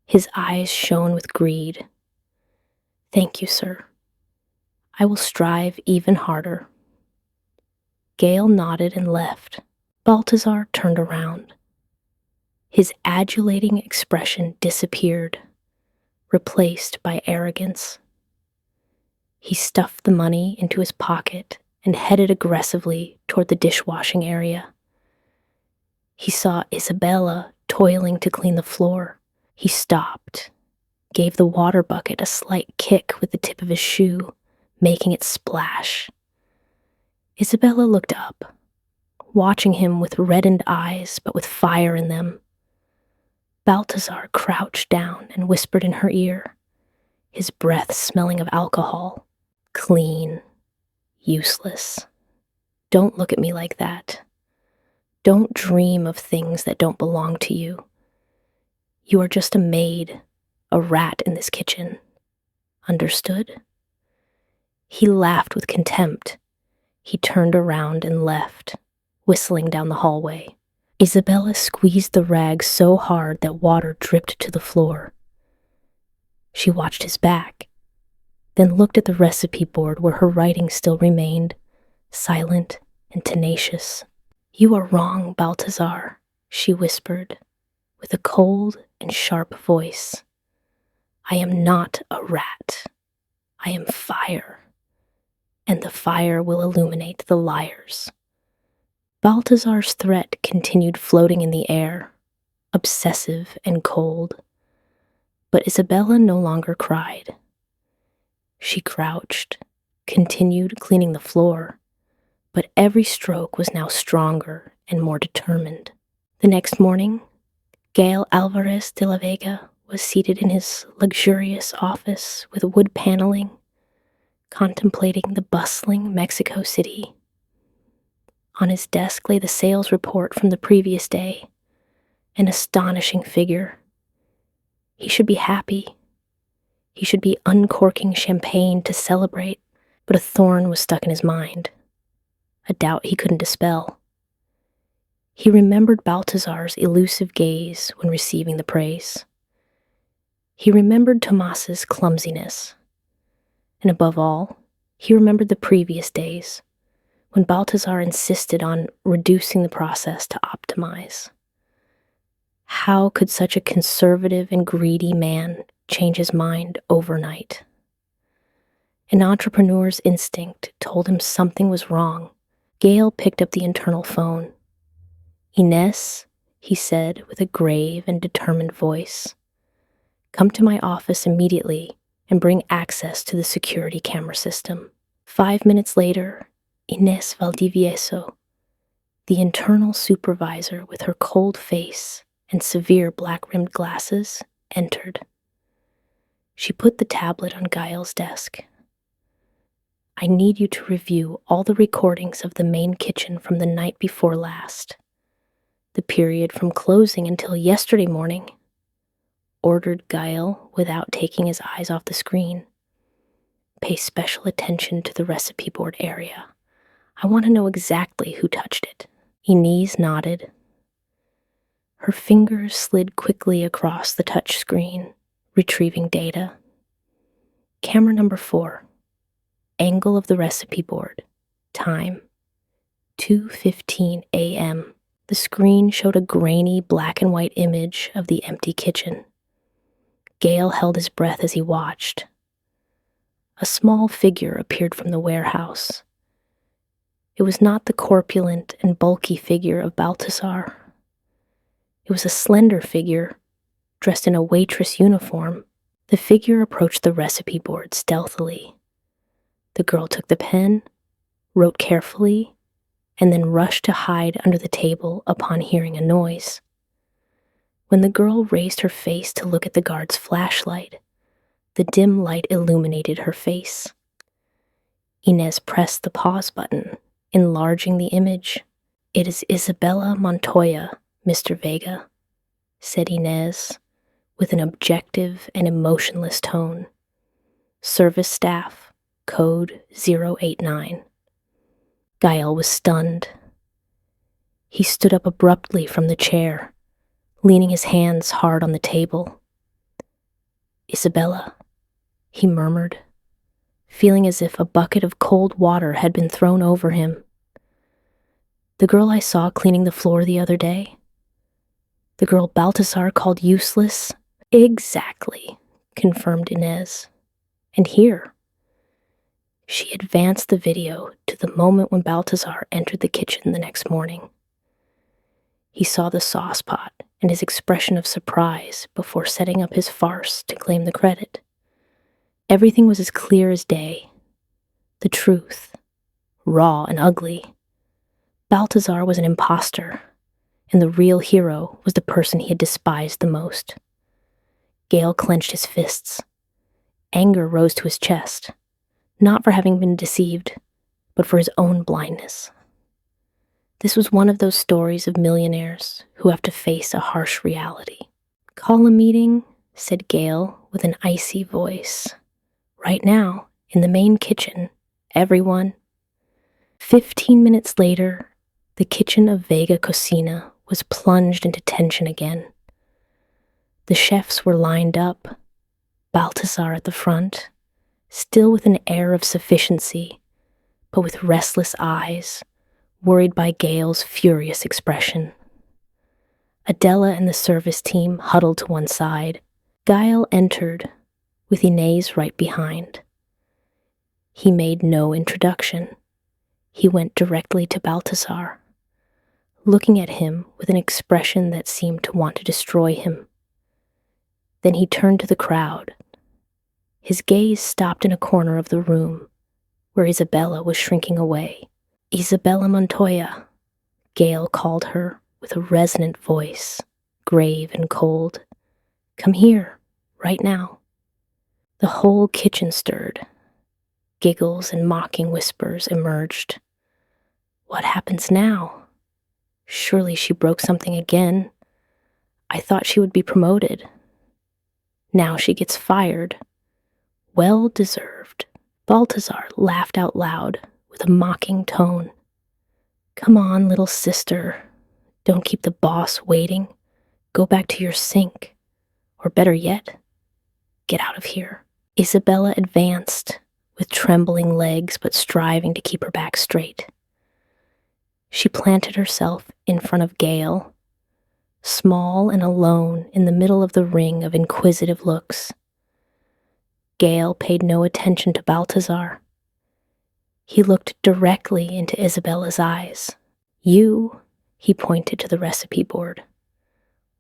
His eyes shone with greed. "Thank you, sir. I will strive even harder." Gael nodded and left. Baltasar turned around. His adulating expression disappeared, replaced by arrogance. He stuffed the money into his pocket and headed aggressively toward the dishwashing area. He saw Isabela toiling to clean the floor. He stopped, gave the water bucket a slight kick with the tip of his shoe, making it splash. Isabela looked up, watching him with reddened eyes but with fire in them. Baltasar crouched down and whispered in her ear, his breath smelling of alcohol. "Clean. Useless. Don't look at me like that. Don't dream of things that don't belong to you. You are just a maid, a rat in this kitchen. Understood?" He laughed with contempt. He turned around and left, whistling down the hallway. Isabela squeezed the rag so hard that water dripped to the floor. She watched his back, then looked at the recipe board where her writing still remained, silent and tenacious. "You are wrong, Baltasar," she whispered, with a cold and sharp voice. "I am not a rat. I am fire, and the fire will illuminate the liars." Baltasar's threat continued floating in the air, obsessive and cold. But Isabela no longer cried. She crouched, continued cleaning the floor, but every stroke was now stronger and more determined. The next morning, Gael Alvarez de la Vega was seated in his luxurious office with wood paneling, contemplating the bustling Mexico City. On his desk lay the sales report from the previous day, an astonishing figure. He should be happy. He should be uncorking champagne to celebrate, but a thorn was stuck in his mind, a doubt he couldn't dispel. He remembered Baltasar's elusive gaze when receiving the praise. He remembered Tomas's clumsiness. And above all, he remembered the previous days, when Baltasar insisted on reducing the process to optimize. How could such a conservative and greedy man change his mind overnight? An entrepreneur's instinct told him something was wrong. Gael picked up the internal phone. "Inés," he said with a grave and determined voice, "come to my office immediately and bring access to the security camera system." 5 minutes later, Inés Valdivieso, the internal supervisor with her cold face and severe black-rimmed glasses, entered. She put the tablet on Gael's desk. "I need you to review all the recordings of the main kitchen from the night before last, the period from closing until yesterday morning," ordered Gael without taking his eyes off the screen. "Pay special attention to the recipe board area. I want to know exactly who touched it." Inés nodded. Her fingers slid quickly across the touch screen, retrieving data. Camera number 4. Angle of the recipe board. Time. 2:15 a.m. The screen showed a grainy black and white image of the empty kitchen. Gael held his breath as he watched. A small figure appeared from the warehouse. It was not the corpulent and bulky figure of Baltasar. It was a slender figure, dressed in a waitress uniform. The figure approached the recipe board stealthily. The girl took the pen, wrote carefully, and then rushed to hide under the table upon hearing a noise. When the girl raised her face to look at the guard's flashlight, the dim light illuminated her face. Inez pressed the pause button, enlarging the image. "It is Isabela Montoya, Mr. Vega," said Inez, with an objective and emotionless tone. "Service staff, code 089. Gael was stunned. He stood up abruptly from the chair, leaning his hands hard on the table. "Isabela," he murmured, feeling as if a bucket of cold water had been thrown over him. "The girl I saw cleaning the floor the other day? The girl Baltasar called useless?" "Exactly," confirmed Inez. "And here." She advanced the video to the moment when Baltasar entered the kitchen the next morning. He saw the sauce pot and his expression of surprise before setting up his farce to claim the credit. Everything was as clear as day. The truth, raw and ugly. Baltasar was an imposter, and the real hero was the person he had despised the most. Gael clenched his fists. Anger rose to his chest, not for having been deceived, but for his own blindness. This was one of those stories of millionaires who have to face a harsh reality. "Call a meeting," said Gael with an icy voice. "Right now, in the main kitchen, everyone." 15 minutes later, the kitchen of Vega Cocina was plunged into tension again. The chefs were lined up, Baltasar at the front, still with an air of sufficiency, but with restless eyes, worried by Gael's furious expression. Adela and the service team huddled to one side. Gael entered, with Inez right behind. He made no introduction. He went directly to Baltasar, looking at him with an expression that seemed to want to destroy him. Then he turned to the crowd. His gaze stopped in a corner of the room, where Isabela was shrinking away. "Isabela Montoya," Gael called her with a resonant voice, grave and cold. "Come here, right now." The whole kitchen stirred. Giggles and mocking whispers emerged. "What happens now? Surely she broke something again. I thought she would be promoted. Now she gets fired. Well deserved." Baltasar laughed out loud with a mocking tone. "Come on, little sister. Don't keep the boss waiting. Go back to your sink. Or better yet, get out of here." Isabela advanced, with trembling legs but striving to keep her back straight. She planted herself in front of Gael, small and alone in the middle of the ring of inquisitive looks. Gael paid no attention to Baltasar. He looked directly into Isabela's eyes. "You," he pointed to the recipe board.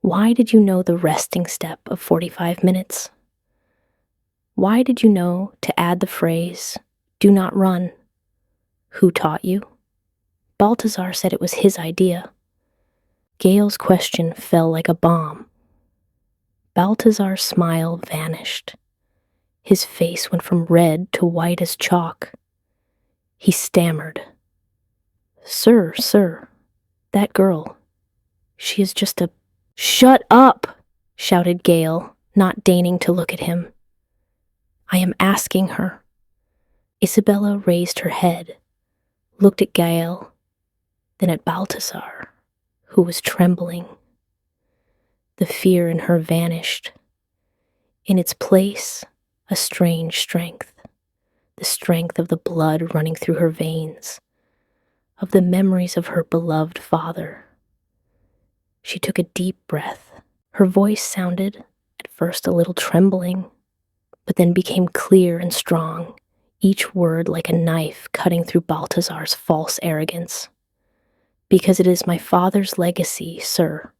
"Why did you know the resting step of 45 minutes? Why did you know to add the phrase, 'do not run'? Who taught you?" Baltasar said it was his idea. Gael's question fell like a bomb. Baltasar's smile vanished. His face went from red to white as chalk. He stammered. Sir, that girl, she is just a—" "Shut up!" shouted Gael, not deigning to look at him. "I am asking her." Isabela raised her head, looked at Gael, then at Baltasar, who was trembling. The fear in her vanished. In its place, a strange strength, the strength of the blood running through her veins, of the memories of her beloved father. She took a deep breath. Her voice sounded, at first a little trembling, but then became clear and strong, each word like a knife cutting through Baltasar's false arrogance. "Because it is my father's legacy, sir,"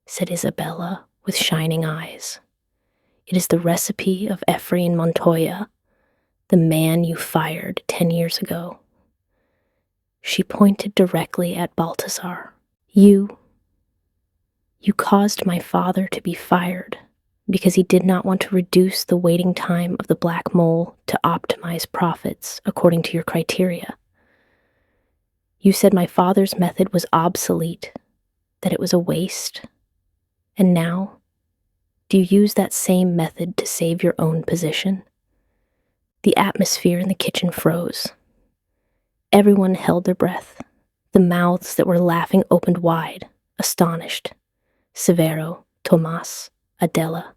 said Isabela with shining eyes. "It is the recipe of Efrain Montoya, the man you fired 10 years ago." She pointed directly at Baltasar. You caused my father to be fired because he did not want to reduce the waiting time of the black mole to optimize profits according to your criteria. You said my father's method was obsolete, that it was a waste. And now, do you use that same method to save your own position? The atmosphere in the kitchen froze. Everyone held their breath. The mouths that were laughing opened wide, astonished. Severo, Tomas, Adela.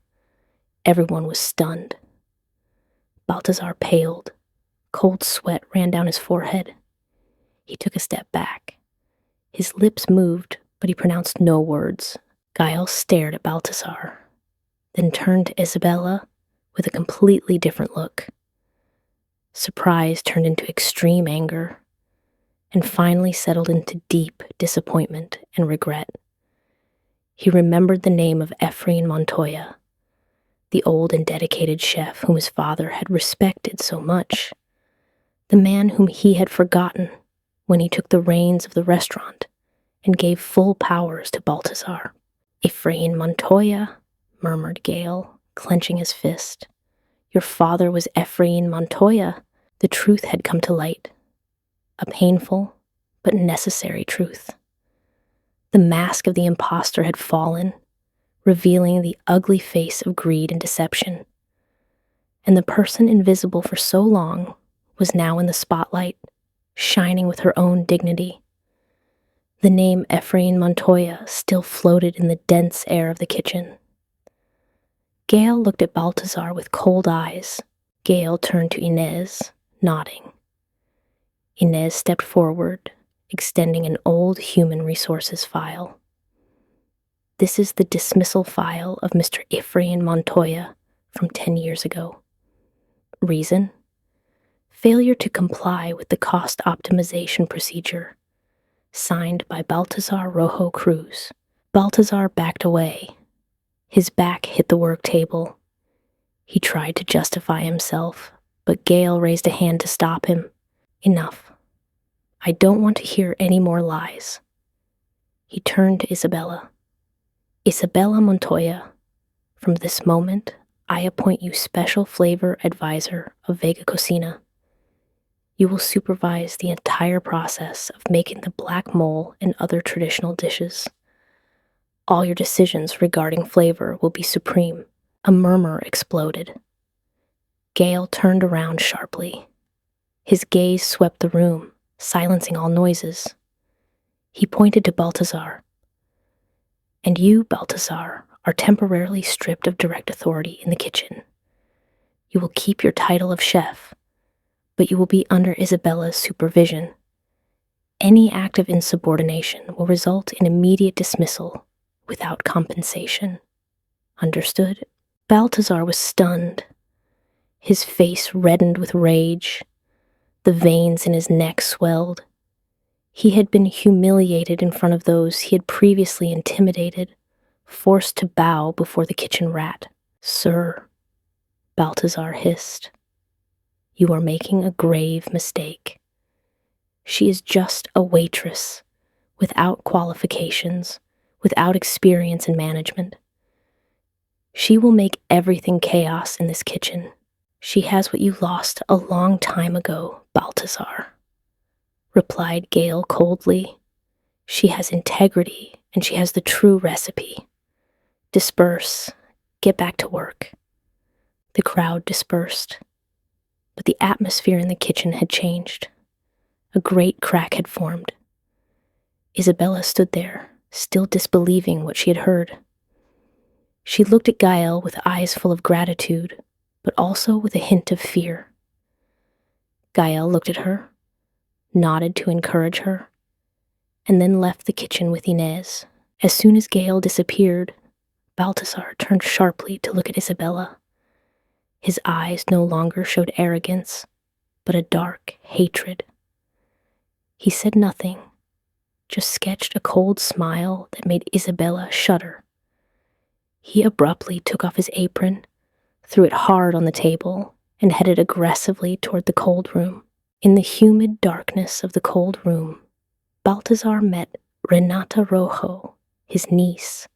Everyone was stunned. Baltasar paled. Cold sweat ran down his forehead. He took a step back. His lips moved, but he pronounced no words. Gael stared at Baltasar, then turned to Isabela with a completely different look. Surprise turned into extreme anger, and finally settled into deep disappointment and regret. He remembered the name of Efrain Montoya, the old and dedicated chef whom his father had respected so much, the man whom he had forgotten when he took the reins of the restaurant and gave full powers to Baltasar. "Efrain Montoya," murmured Gael, clenching his fist. "Your father was Efrain Montoya." The truth had come to light, a painful but necessary truth. The mask of the impostor had fallen, revealing the ugly face of greed and deception. And the person invisible for so long was now in the spotlight, shining with her own dignity. The name Efrain Montoya still floated in the dense air of the kitchen. Gael looked at Baltasar with cold eyes. Gael turned to Inez, nodding. Inez stepped forward, extending an old human resources file. "This is the dismissal file of Mr. Efrain Montoya from 10 years ago. Reason? Failure to comply with the cost optimization procedure. Signed by Baltasar Rojo Cruz." Baltasar backed away. His back hit the work table. He tried to justify himself, but Gael raised a hand to stop him. "Enough. I don't want to hear any more lies." He turned to Isabela. "Isabela Montoya, from this moment, I appoint you special flavor advisor of Vega Cocina. You will supervise the entire process of making the black mole and other traditional dishes. All your decisions regarding flavor will be supreme." A murmur exploded. Gael turned around sharply. His gaze swept the room, silencing all noises. He pointed to Baltasar. "And you, Baltasar, are temporarily stripped of direct authority in the kitchen. You will keep your title of chef, but you will be under Isabela's supervision. Any act of insubordination will result in immediate dismissal without compensation. Understood?" Baltasar was stunned. His face reddened with rage. The veins in his neck swelled. He had been humiliated in front of those he had previously intimidated, forced to bow before the kitchen rat. "Sir," Baltasar hissed, "you are making a grave mistake. She is just a waitress, without qualifications, without experience in management. She will make everything chaos in this kitchen. She has what you lost a long time ago, Baltasar," replied Gael coldly. "She has integrity, and she has the true recipe. Disperse. Get back to work." The crowd dispersed, but the atmosphere in the kitchen had changed. A great crack had formed. Isabela stood there, still disbelieving what she had heard. She looked at Gael with eyes full of gratitude, but also with a hint of fear. Gael looked at her, nodded to encourage her, and then left the kitchen with Inez. As soon as Gael disappeared, Baltasar turned sharply to look at Isabela. His eyes no longer showed arrogance, but a dark hatred. He said nothing, just sketched a cold smile that made Isabela shudder. He abruptly took off his apron, threw it hard on the table, and headed aggressively toward the cold room. In the humid darkness of the cold room, Baltasar met Renata Rojo, his niece,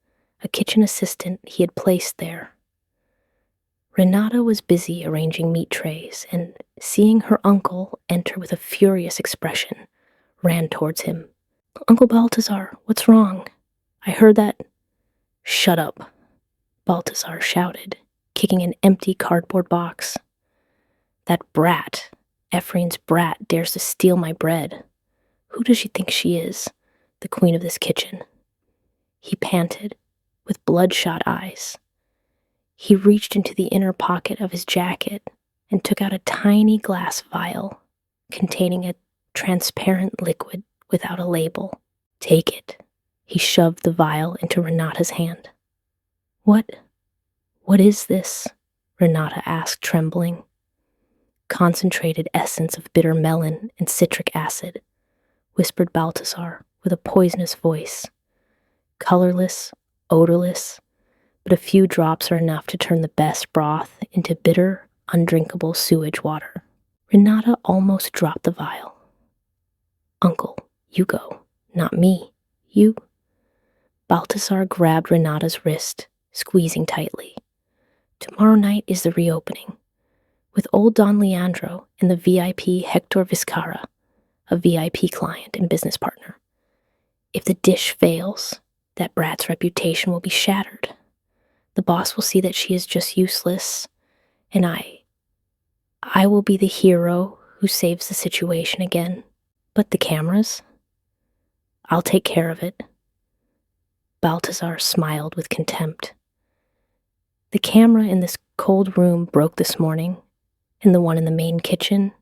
a kitchen assistant he had placed there. Renata was busy arranging meat trays, and seeing her uncle enter with a furious expression, ran towards him. "Uncle Baltasar, what's wrong? I heard that—" "Shut up," Baltasar shouted, kicking an empty cardboard box. "That brat, Ephraim's brat, dares to steal my bread. Who does she think she is, the queen of this kitchen?" He panted, with bloodshot eyes. He reached into the inner pocket of his jacket and took out a tiny glass vial containing a transparent liquid without a label. "Take it." He shoved the vial into Renata's hand. What is this?" Renata asked, trembling. "Concentrated essence of bitter melon and citric acid," whispered Baltasar with a poisonous voice. "Colorless, odorless, but a few drops are enough to turn the best broth into bitter, undrinkable sewage water." Renata almost dropped the vial. "Uncle, you go, not me. You—" Baltasar grabbed Renata's wrist, squeezing tightly. "Tomorrow night is the reopening, with old Don Leandro and the VIP Hector Vizcarra, a VIP client and business partner. If the dish fails, that brat's reputation will be shattered. The boss will see that she is just useless, and I will be the hero who saves the situation again. But the cameras? I'll take care of it." Baltasar smiled with contempt. "The camera in this cold room broke this morning, and the one in the main kitchen.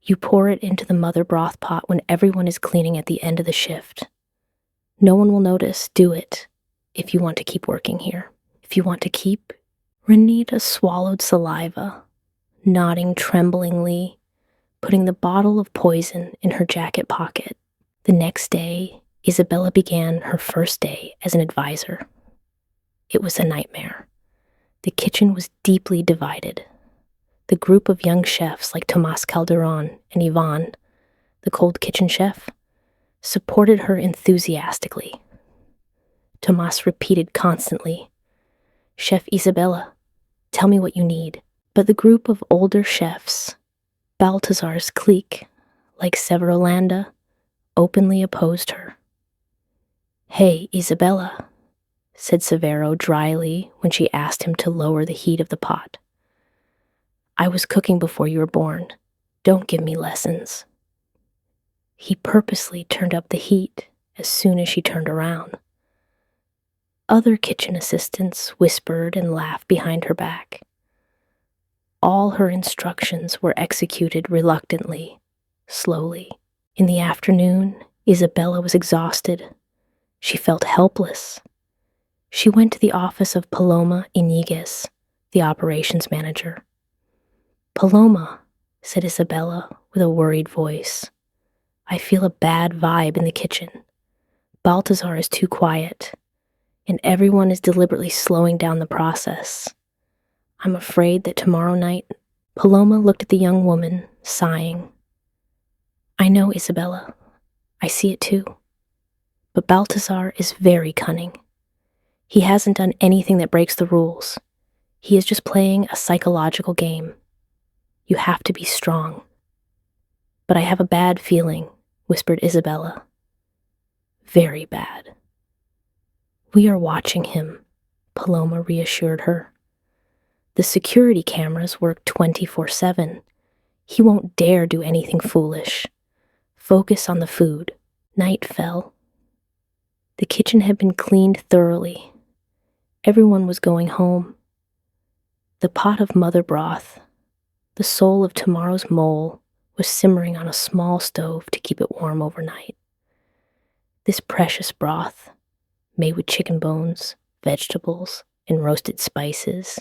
You pour it into the mother broth pot when everyone is cleaning at the end of the shift. No one will notice. Do it if you want to keep working here. If you want to keep—" Renata swallowed saliva, nodding tremblingly, putting the bottle of poison in her jacket pocket. The next day, Isabela began her first day as an advisor. It was a nightmare. The kitchen was deeply divided. The group of young chefs like Tomas Calderon and Ivan, the cold kitchen chef, supported her enthusiastically. Tomas repeated constantly, "Chef Isabela, tell me what you need." But the group of older chefs, Baltasar's clique, like Severolanda, openly opposed her. "Hey, Isabela," said Severo dryly when she asked him to lower the heat of the pot. "I was cooking before you were born. Don't give me lessons." He purposely turned up the heat as soon as she turned around. Other kitchen assistants whispered and laughed behind her back. All her instructions were executed reluctantly, slowly. In the afternoon, Isabela was exhausted. She felt helpless. She went to the office of Paloma Iniguez, the operations manager. "Paloma," said Isabela with a worried voice, "I feel a bad vibe in the kitchen. Baltasar is too quiet, and everyone is deliberately slowing down the process. I'm afraid that tomorrow night—" Paloma looked at the young woman, sighing. "I know, Isabela. I see it too. But Baltasar is very cunning. He hasn't done anything that breaks the rules. He is just playing a psychological game. You have to be strong." "But I have a bad feeling," whispered Isabela. "Very bad." "We are watching him," Paloma reassured her. "The security cameras work 24/7. He won't dare do anything foolish. Focus on the food." Night fell. The kitchen had been cleaned thoroughly. Everyone was going home. The pot of mother broth, the soul of tomorrow's mole, was simmering on a small stove to keep it warm overnight. This precious broth, made with chicken bones, vegetables, and roasted spices,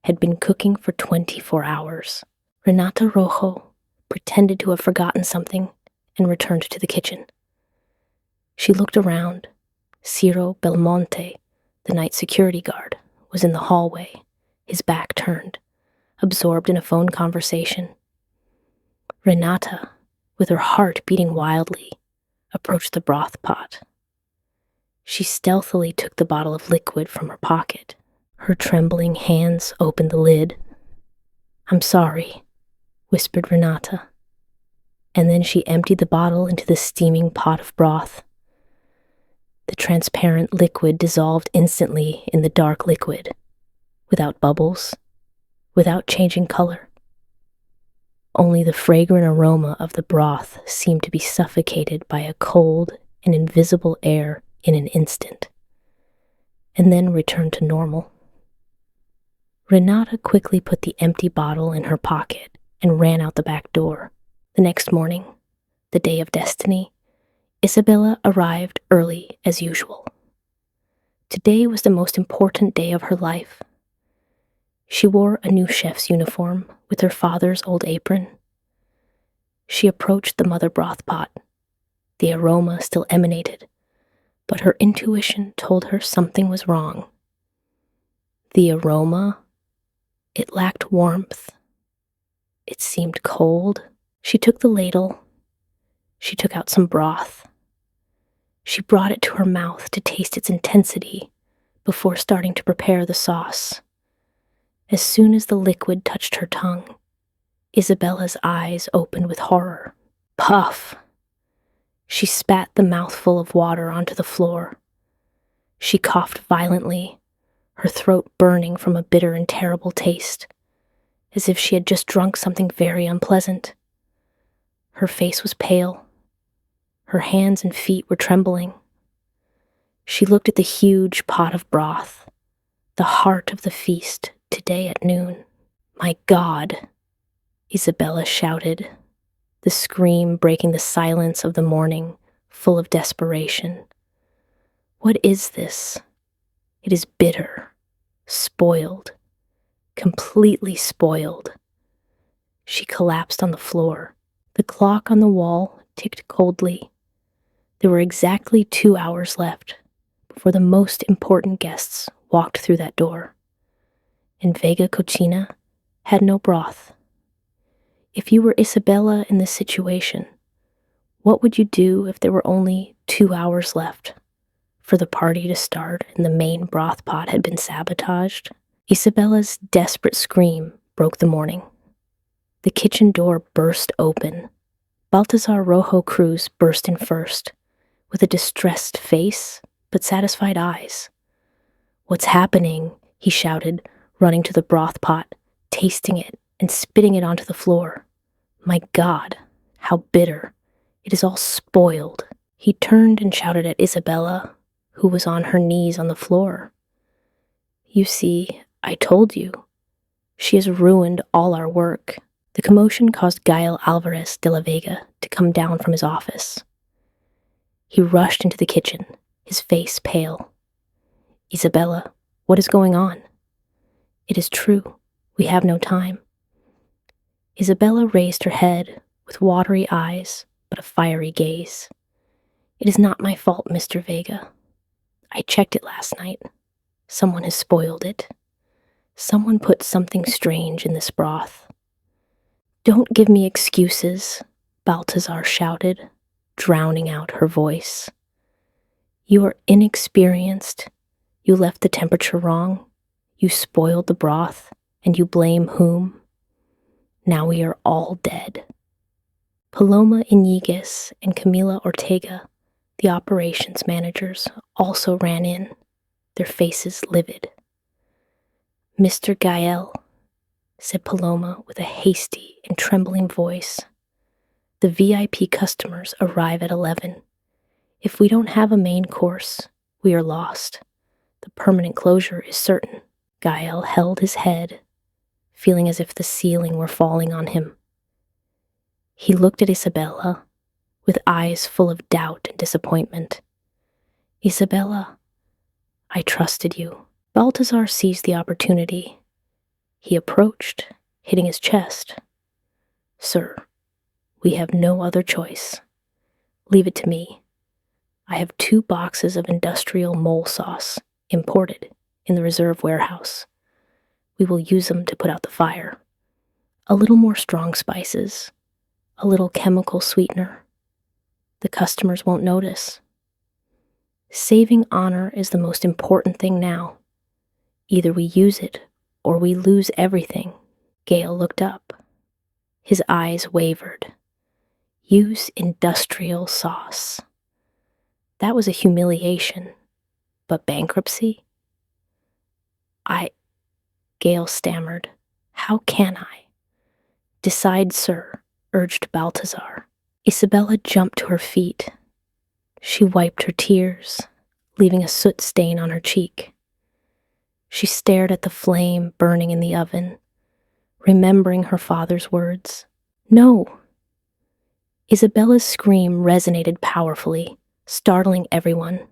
had been cooking for 24 hours. Renata Rojo pretended to have forgotten something and returned to the kitchen. She looked around. Ciro Belmonte, the night security guard, was in the hallway, his back turned, absorbed in a phone conversation. Renata, with her heart beating wildly, approached the broth pot. She stealthily took the bottle of liquid from her pocket. Her trembling hands opened the lid. "I'm sorry," whispered Renata. And then she emptied the bottle into the steaming pot of broth. The transparent liquid dissolved instantly in the dark liquid, without bubbles, without changing color. Only the fragrant aroma of the broth seemed to be suffocated by a cold and invisible air in an instant, and then returned to normal. Renata quickly put the empty bottle in her pocket and ran out the back door. The next morning, the day of destiny, Isabela arrived early as usual. Today was the most important day of her life. She wore a new chef's uniform with her father's old apron. She approached the mother broth pot. The aroma still emanated, but her intuition told her something was wrong. The aroma, it lacked warmth. It seemed cold. She took the ladle. She took out some broth. She brought it to her mouth to taste its intensity before starting to prepare the sauce. As soon as the liquid touched her tongue, Isabela's eyes opened with horror. Puff! She spat the mouthful of water onto the floor. She coughed violently, her throat burning from a bitter and terrible taste, as if she had just drunk something very unpleasant. Her face was pale. Her hands and feet were trembling. She looked at the huge pot of broth, the heart of the feast, today at noon. "My God!" Isabela shouted, the scream breaking the silence of the morning, full of desperation. "What is this? It is bitter, spoiled, completely spoiled." She collapsed on the floor. The clock on the wall ticked coldly. There were exactly 2 hours left before the most important guests walked through that door. And Vega Cocina had no broth. If you were Isabela in this situation, what would you do if there were only 2 hours left for the party to start and the main broth pot had been sabotaged? Isabela's desperate scream broke the morning. The kitchen door burst open. Baltasar Rojo Cruz burst in first, with a distressed face but satisfied eyes. "What's happening?" he shouted, running to the broth pot, tasting it and spitting it onto the floor. "My God, how bitter. It is all spoiled." He turned and shouted at Isabela, who was on her knees on the floor. "You see, I told you. She has ruined all our work." The commotion caused Gael Alvarez de la Vega to come down from his office. He rushed into the kitchen, his face pale. "Isabela, what is going on?" "It is true. We have no time." Isabela raised her head with watery eyes but a fiery gaze. "It is not my fault, Mr. Vega. I checked it last night. Someone has spoiled it. Someone put something strange in this broth." "Don't give me excuses," Baltasar shouted, drowning out her voice. "You are inexperienced. You left the temperature wrong. You spoiled the broth, and you blame whom? Now we are all dead." Paloma Iñiguez and Camila Ortega, the operations managers, also ran in, their faces livid. "Mr. Gael," said Paloma with a hasty and trembling voice, "the VIP customers arrive at 11. If we don't have a main course, we are lost. The permanent closure is certain." Gael held his head, feeling as if the ceiling were falling on him. He looked at Isabela with eyes full of doubt and disappointment. "Isabela, I trusted you. Baltasar seized the opportunity. He approached, hitting his chest. Sir, we have no other choice. Leave it to me. I have 2 boxes of industrial mole sauce, imported, in the reserve warehouse. We will use them to put out the fire. A little more strong spices, a little chemical sweetener. The customers won't notice. Saving honor is the most important thing now. Either we use it or we lose everything. Gael looked up. His eyes wavered. Use industrial sauce. That was a humiliation. But bankruptcy? Gael stammered. How can I? Decide, sir, urged Baltasar. Isabela jumped to her feet. She wiped her tears, leaving a soot stain on her cheek. She stared at the flame burning in the oven, remembering her father's words. No! Isabela's scream resonated powerfully, startling everyone.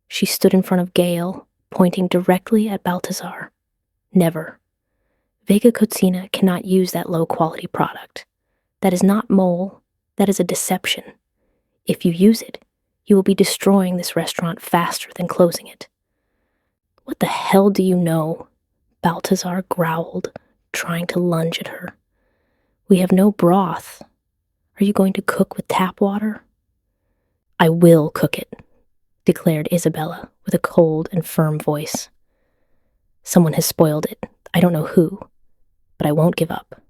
She stood in front of Gael, pointing directly at Baltasar. Never. Vega Cocina cannot use that low-quality product. That is not mole, that is a deception. If you use it, you will be destroying this restaurant faster than closing it. What the hell do you know? Baltasar growled, trying to lunge at her. We have no broth. Are you going to cook with tap water? I will cook it, declared Isabela with a cold and firm voice. Someone has spoiled it. I don't know who, but I won't give up.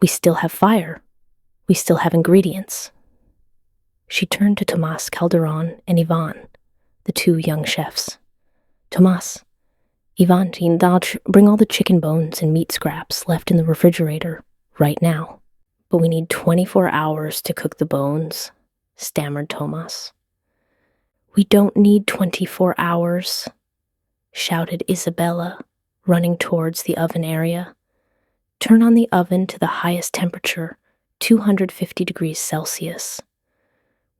We still have fire. We still have ingredients. She turned to Tomas Calderon and Ivan, the 2 young chefs. Tomas, Ivan, bring all the chicken bones and meat scraps left in the refrigerator right now. But we need 24 hours to cook the bones, stammered Tomas. We don't need 24 hours, shouted Isabela, running towards the oven area. Turn on the oven to the highest temperature, 250 degrees Celsius.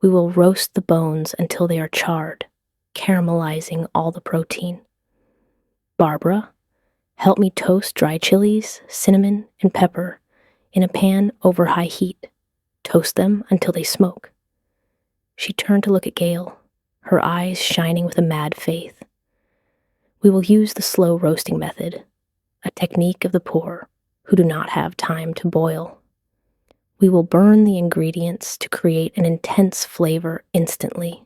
We will roast the bones until they are charred, caramelizing all the protein. Barbara, help me toast dry chilies, cinnamon, and pepper in a pan over high heat. Toast them until they smoke. She turned to look at Gael, her eyes shining with a mad faith. We will use the slow roasting method, a technique of the poor who do not have time to boil. We will burn the ingredients to create an intense flavor instantly.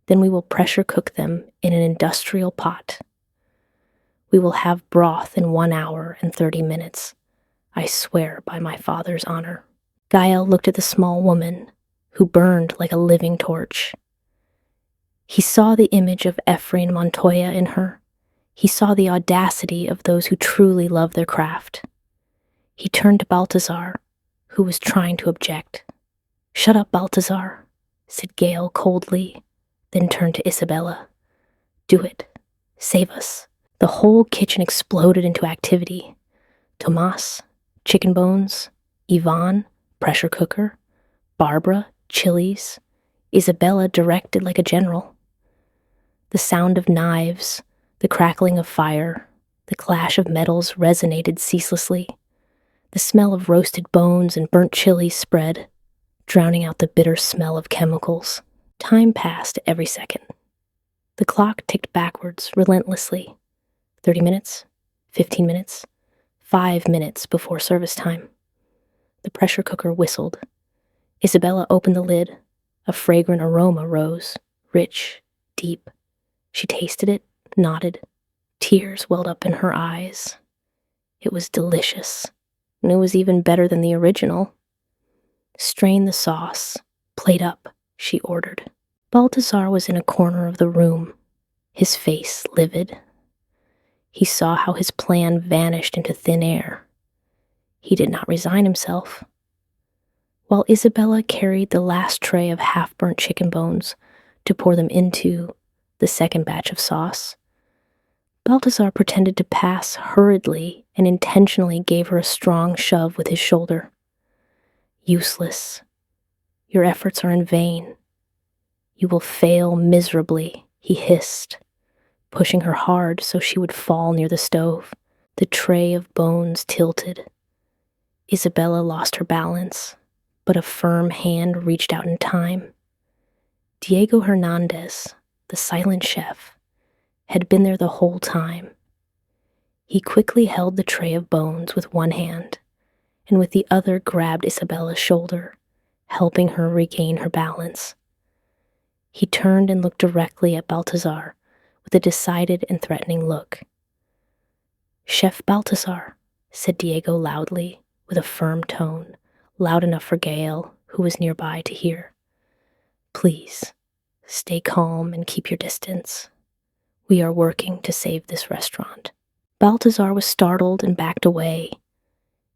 Then we will pressure cook them in an industrial pot. We will have broth in 1 hour and 30 minutes. I swear by my father's honor. Gael looked at the small woman, who burned like a living torch. He saw the image of Efrain Montoya in her. He saw the audacity of those who truly love their craft. He turned to Baltasar, who was trying to object. Shut up, Baltasar, said Gael coldly, then turned to Isabela. Do it. Save us. The whole kitchen exploded into activity. Tomas, chicken bones, Ivan, pressure cooker, Barbara, chilies, Isabela directed like a general. The sound of knives, the crackling of fire, the clash of metals resonated ceaselessly. The smell of roasted bones and burnt chilies spread, drowning out the bitter smell of chemicals. Time passed every second. The clock ticked backwards relentlessly. 30 minutes, 15 minutes, 5 minutes before service time. The pressure cooker whistled. Isabela opened the lid. A fragrant aroma rose, rich, deep. She tasted it, nodded. Tears welled up in her eyes. It was delicious, and it was even better than the original. Strain the sauce. Plate up, she ordered. Baltasar was in a corner of the room, his face livid. He saw how his plan vanished into thin air. He did not resign himself. While Isabela carried the last tray of half-burnt chicken bones to pour them into the second batch of sauce, Baltasar pretended to pass hurriedly and intentionally gave her a strong shove with his shoulder. Useless. Your efforts are in vain. You will fail miserably, he hissed. pushing her hard so she would fall near the stove. The tray of bones tilted. Isabela lost her balance, but a firm hand reached out in time. Diego Hernandez, the silent chef, had been there the whole time. He quickly held the tray of bones with one hand, and with the other grabbed Isabela's shoulder, helping her regain her balance. He turned and looked directly at Baltasar with a decided and threatening look. "Chef Baltasar," said Diego loudly, with a firm tone, loud enough for Gael, who was nearby, to hear. "Please, stay calm and keep your distance. We are working to save this restaurant." Baltasar was startled and backed away,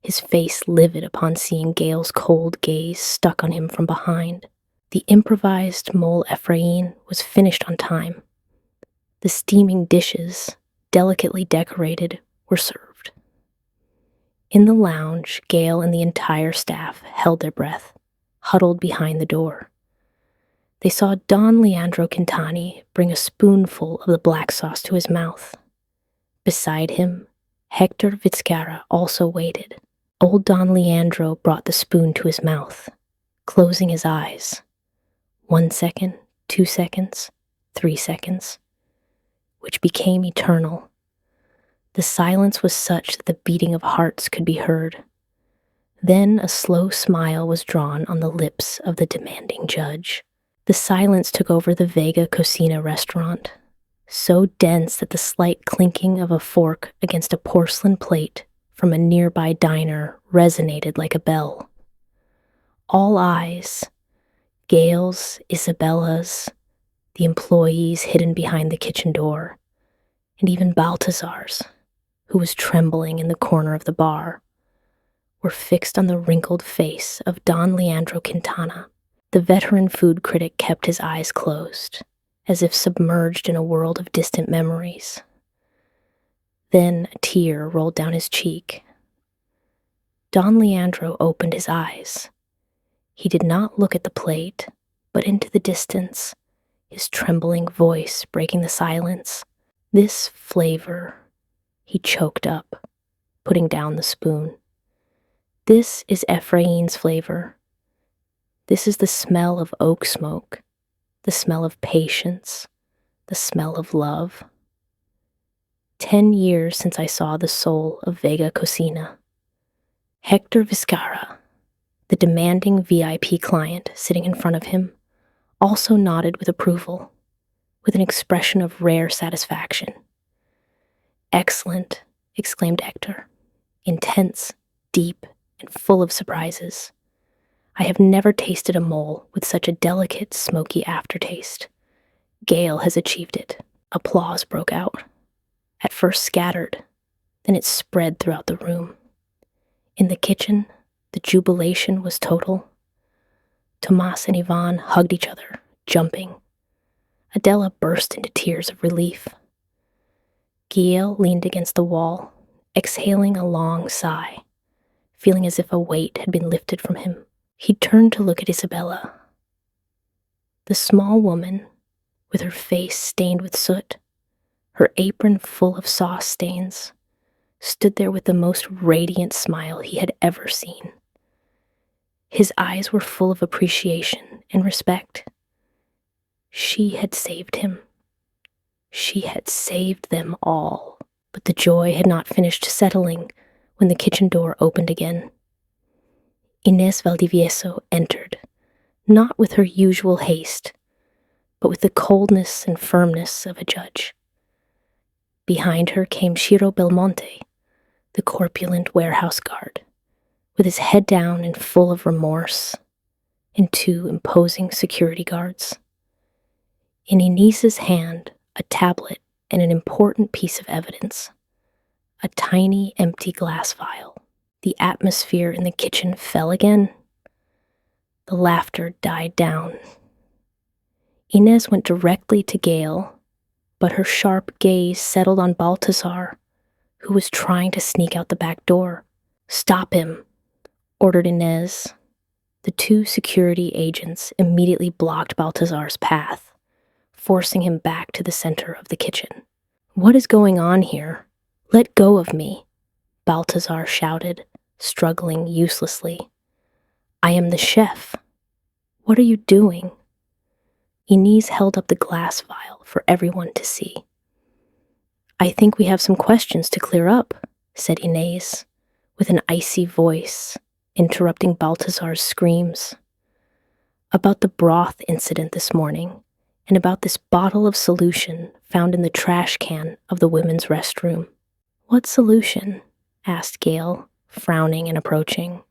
his face livid upon seeing Gael's cold gaze stuck on him from behind. The improvised mole Ephraim was finished on time. The steaming dishes, delicately decorated, were served. In the lounge, Gael and the entire staff held their breath, huddled behind the door. They saw Don Leandro Quintani bring a spoonful of the black sauce to his mouth. Beside him, Hector Vizcarra also waited. Old Don Leandro brought the spoon to his mouth, closing his eyes. 1 second, 2 seconds, 3 seconds, which became eternal. The silence was such that the beating of hearts could be heard. Then a slow smile was drawn on the lips of the demanding judge. The silence took over the Vega Cocina restaurant, so dense that the slight clinking of a fork against a porcelain plate from a nearby diner resonated like a bell. All eyes, Gael's, Isabela's, the employees hidden behind the kitchen door, and even Baltasar's, who was trembling in the corner of the bar, were fixed on the wrinkled face of Don Leandro Quintana. The veteran food critic kept his eyes closed, as if submerged in a world of distant memories. Then a tear rolled down his cheek. Don Leandro opened his eyes. He did not look at the plate, but into the distance, his trembling voice breaking the silence. "This flavor," he choked up, putting down the spoon. "This is Ephraim's flavor. This is the smell of oak smoke, the smell of patience, the smell of love. 10 years since I saw the soul of Vega Cocina." Hector Vizcarra, the demanding VIP client sitting in front of him, also nodded with approval, with an expression of rare satisfaction. "Excellent," exclaimed Hector, intense, deep, and full of surprises. "I have never tasted a mole with such a delicate, smoky aftertaste. Gael has achieved it." Applause broke out, at first scattered, then it spread throughout the room. In the kitchen, the jubilation was total. Tomas and Ivan hugged each other, jumping. Adela burst into tears of relief. Gael leaned against the wall, exhaling a long sigh, feeling as if a weight had been lifted from him. He turned to look at Isabela. The small woman, with her face stained with soot, her apron full of sauce stains, stood there with the most radiant smile he had ever seen. His eyes were full of appreciation and respect. She had saved him. She had saved them all. But the joy had not finished settling when the kitchen door opened again. Inés Valdivieso entered, not with her usual haste, but with the coldness and firmness of a judge. Behind her came Ciro Belmonte, the corpulent warehouse guard, with his head down and full of remorse, and 2 imposing security guards. In Inés's hand, a tablet and an important piece of evidence, a tiny empty glass vial. The atmosphere in the kitchen fell again. The laughter died down. Inés went directly to Gael, but her sharp gaze settled on Baltasar, who was trying to sneak out the back door. "Stop him," ordered Inés. The 2 security agents immediately blocked Baltasar's path, forcing him back to the center of the kitchen. "What is going on here? Let go of me," Baltasar shouted, struggling uselessly. "I am the chef. What are you doing?" Inez held up the glass vial for everyone to see. "I think we have some questions to clear up," said Inez, with an icy voice, interrupting Baltasar's screams. "About the broth incident this morning, and about this bottle of solution found in the trash can of the women's restroom." "What solution?" asked Gael, frowning and approaching.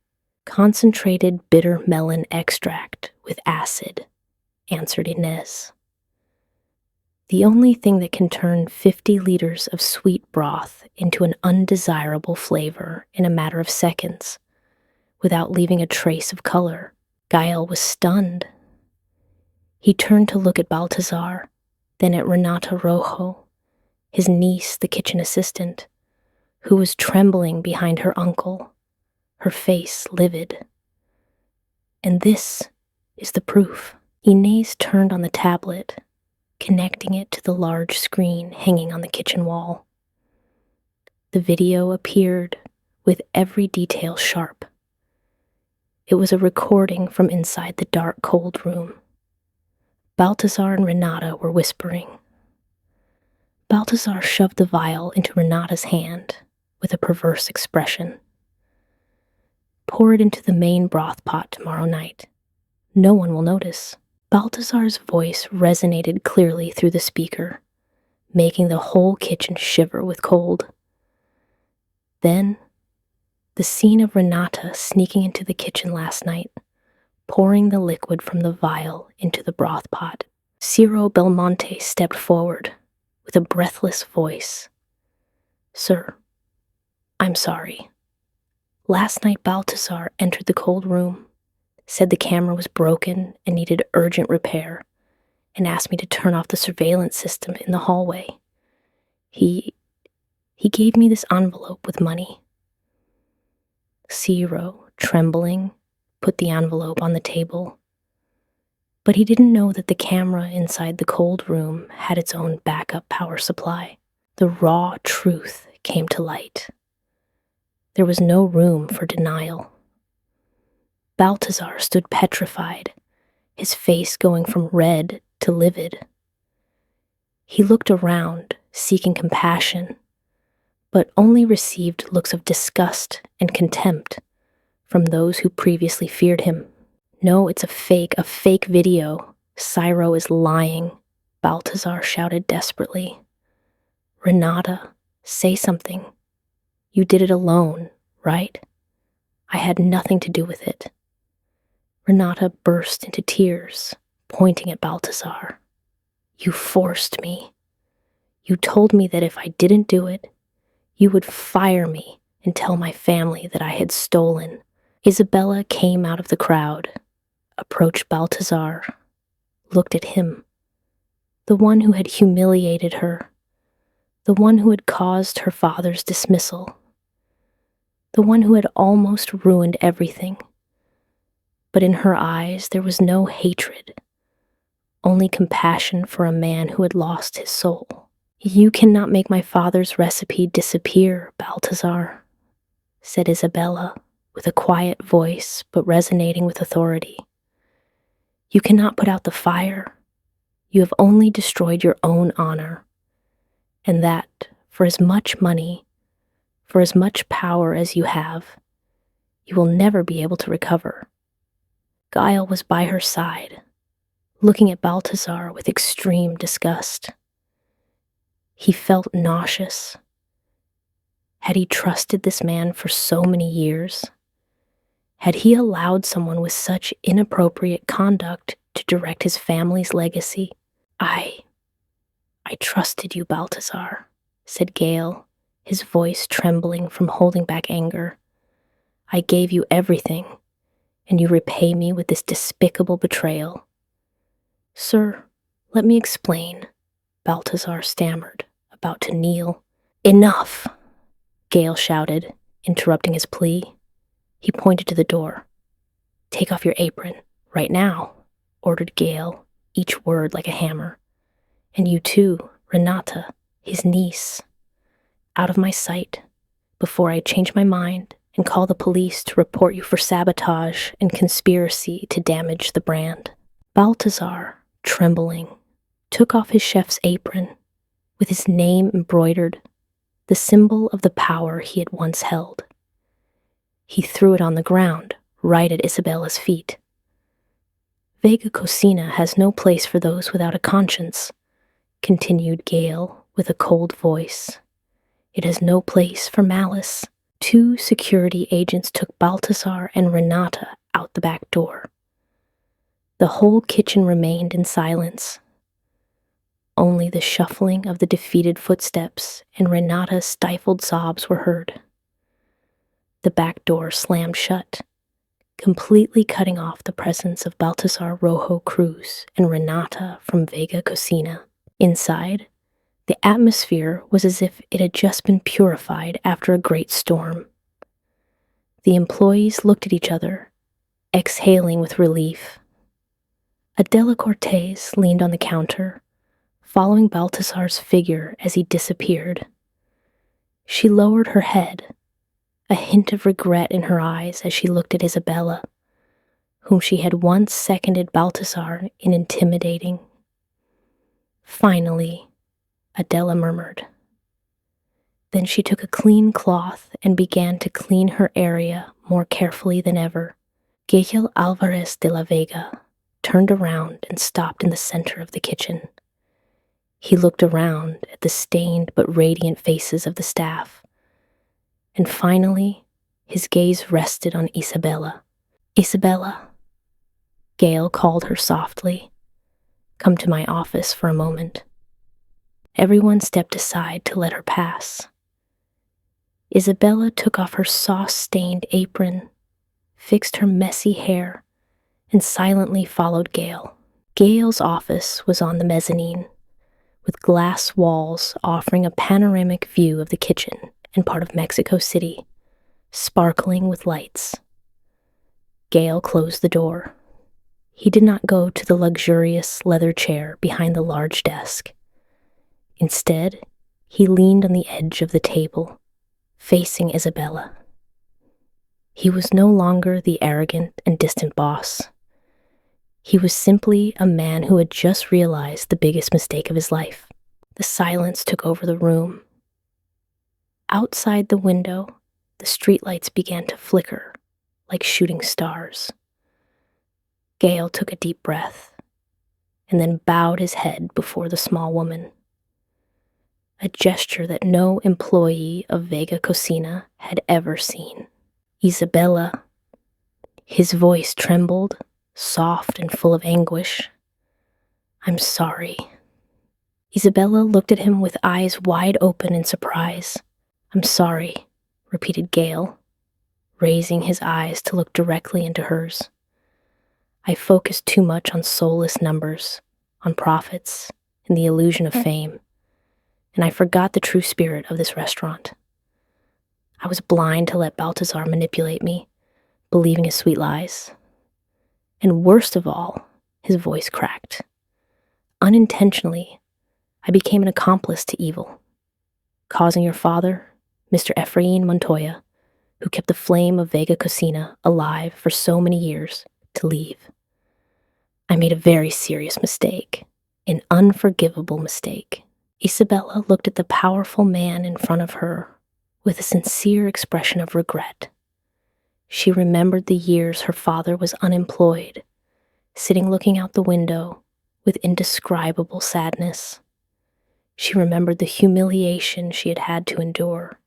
"Concentrated bitter melon extract with acid," answered Inez. "The only thing that can turn 50 liters of sweet broth into an undesirable flavor in a matter of seconds, without leaving a trace of color." Gael was stunned. He turned to look at Baltasar, then at Renata Rojo, his niece, the kitchen assistant, who was trembling behind her uncle, her face livid. "And this is the proof." Inez turned on the tablet, connecting it to the large screen hanging on the kitchen wall. The video appeared with every detail sharp. It was a recording from inside the dark, cold room. Baltasar and Renata were whispering. Baltasar shoved the vial into Renata's hand with a perverse expression. "Pour it into the main broth pot tomorrow night. No one will notice." Baltasar's voice resonated clearly through the speaker, making the whole kitchen shiver with cold. Then, the scene of Renata sneaking into the kitchen last night, pouring the liquid from the vial into the broth pot. Ciro Belmonte stepped forward with a breathless voice. "Sir, I'm sorry. Last night Baltasar entered the cold room, said the camera was broken and needed urgent repair, and asked me to turn off the surveillance system in the hallway. He gave me this envelope with money." Ciro, trembling, put the envelope on the table. But he didn't know that the camera inside the cold room had its own backup power supply. The raw truth came to light. There was no room for denial. Baltasar stood petrified, his face going from red to livid. He looked around, seeking compassion, but only received looks of disgust and contempt from those who previously feared him. "No, it's a fake video. Ciro is lying," Baltasar shouted desperately. "Renata, say something. You did it alone, right? I had nothing to do with it." Renata burst into tears, pointing at Baltasar. "You forced me. You told me that if I didn't do it, you would fire me and tell my family that I had stolen." Isabela came out of the crowd, approached Baltasar, looked at him, the one who had humiliated her, the one who had caused her father's dismissal, the one who had almost ruined everything. But in her eyes there was no hatred, only compassion for a man who had lost his soul. "You cannot make my father's recipe disappear, Baltasar," said Isabela, with a quiet voice but resonating with authority. "You cannot put out the fire. You have only destroyed your own honor, and that, for as much money, for as much power as you have, you will never be able to recover." Gael was by her side, looking at Baltasar with extreme disgust. He felt nauseous. Had he trusted this man for so many years? Had he allowed someone with such inappropriate conduct to direct his family's legacy? I trusted you, Baltasar," said Gael, his voice trembling from holding back anger. "I gave you everything, and you repay me with this despicable betrayal." "Sir, let me explain," Baltasar stammered, about to kneel. "Enough!" Gael shouted, interrupting his plea. He pointed to the door. "Take off your apron, right now," ordered Gael, each word like a hammer. "And you too, Renata, his niece, out of my sight before I change my mind and call the police to report you for sabotage and conspiracy to damage the brand. Baltasar, trembling, took off his chef's apron with his name embroidered, the symbol of the power he had once held. He threw it on the ground, right at Isabela's feet. Vega Cocina has no place for those without a conscience, continued Gael with a cold voice. It has no place for malice. 2 security agents took Baltasar and Renata out the back door. The whole kitchen remained in silence. Only the shuffling of the defeated footsteps and Renata's stifled sobs were heard. The back door slammed shut, completely cutting off the presence of Baltasar Rojo Cruz and Renata from Vega Cocina. Inside, the atmosphere was as if it had just been purified after a great storm. The employees looked at each other, exhaling with relief. Adela Cortez leaned on the counter, following Baltasar's figure as he disappeared. She lowered her head, a hint of regret in her eyes as she looked at Isabela, whom she had once seconded Baltasar in intimidating. Finally, Adela murmured. Then she took a clean cloth and began to clean her area more carefully than ever. Gael Alvarez de la Vega turned around and stopped in the center of the kitchen. He looked around at the stained but radiant faces of the staff, and finally his gaze rested on Isabela. Isabela, Gael called her softly. Come to my office for a moment. Everyone stepped aside to let her pass. Isabela took off her sauce-stained apron, fixed her messy hair, and silently followed Gael. Gael's office was on the mezzanine, with glass walls offering a panoramic view of the kitchen and part of Mexico City, sparkling with lights. Gael closed the door. He did not go to the luxurious leather chair behind the large desk. Instead, he leaned on the edge of the table, facing Isabela. He was no longer the arrogant and distant boss. He was simply a man who had just realized the biggest mistake of his life. The silence took over the room. Outside the window, the streetlights began to flicker like shooting stars. Gael took a deep breath and then bowed his head before the small woman, a gesture that no employee of Vega Cocina had ever seen. Isabela, his voice trembled, soft and full of anguish. I'm sorry. Isabela looked at him with eyes wide open in surprise. I'm sorry, repeated Gael, raising his eyes to look directly into hers. I focused too much on soulless numbers, on profits, and the illusion of fame, and I forgot the true spirit of this restaurant. I was blind to let Baltasar manipulate me, believing his sweet lies. And worst of all, his voice cracked. Unintentionally, I became an accomplice to evil, causing your father, Mr. Efrain Montoya, who kept the flame of Vega Cocina alive for so many years, to leave. I made a very serious mistake, an unforgivable mistake. Isabela looked at the powerful man in front of her with a sincere expression of regret. She remembered the years her father was unemployed, sitting looking out the window with indescribable sadness. She remembered the humiliation she had had to endure,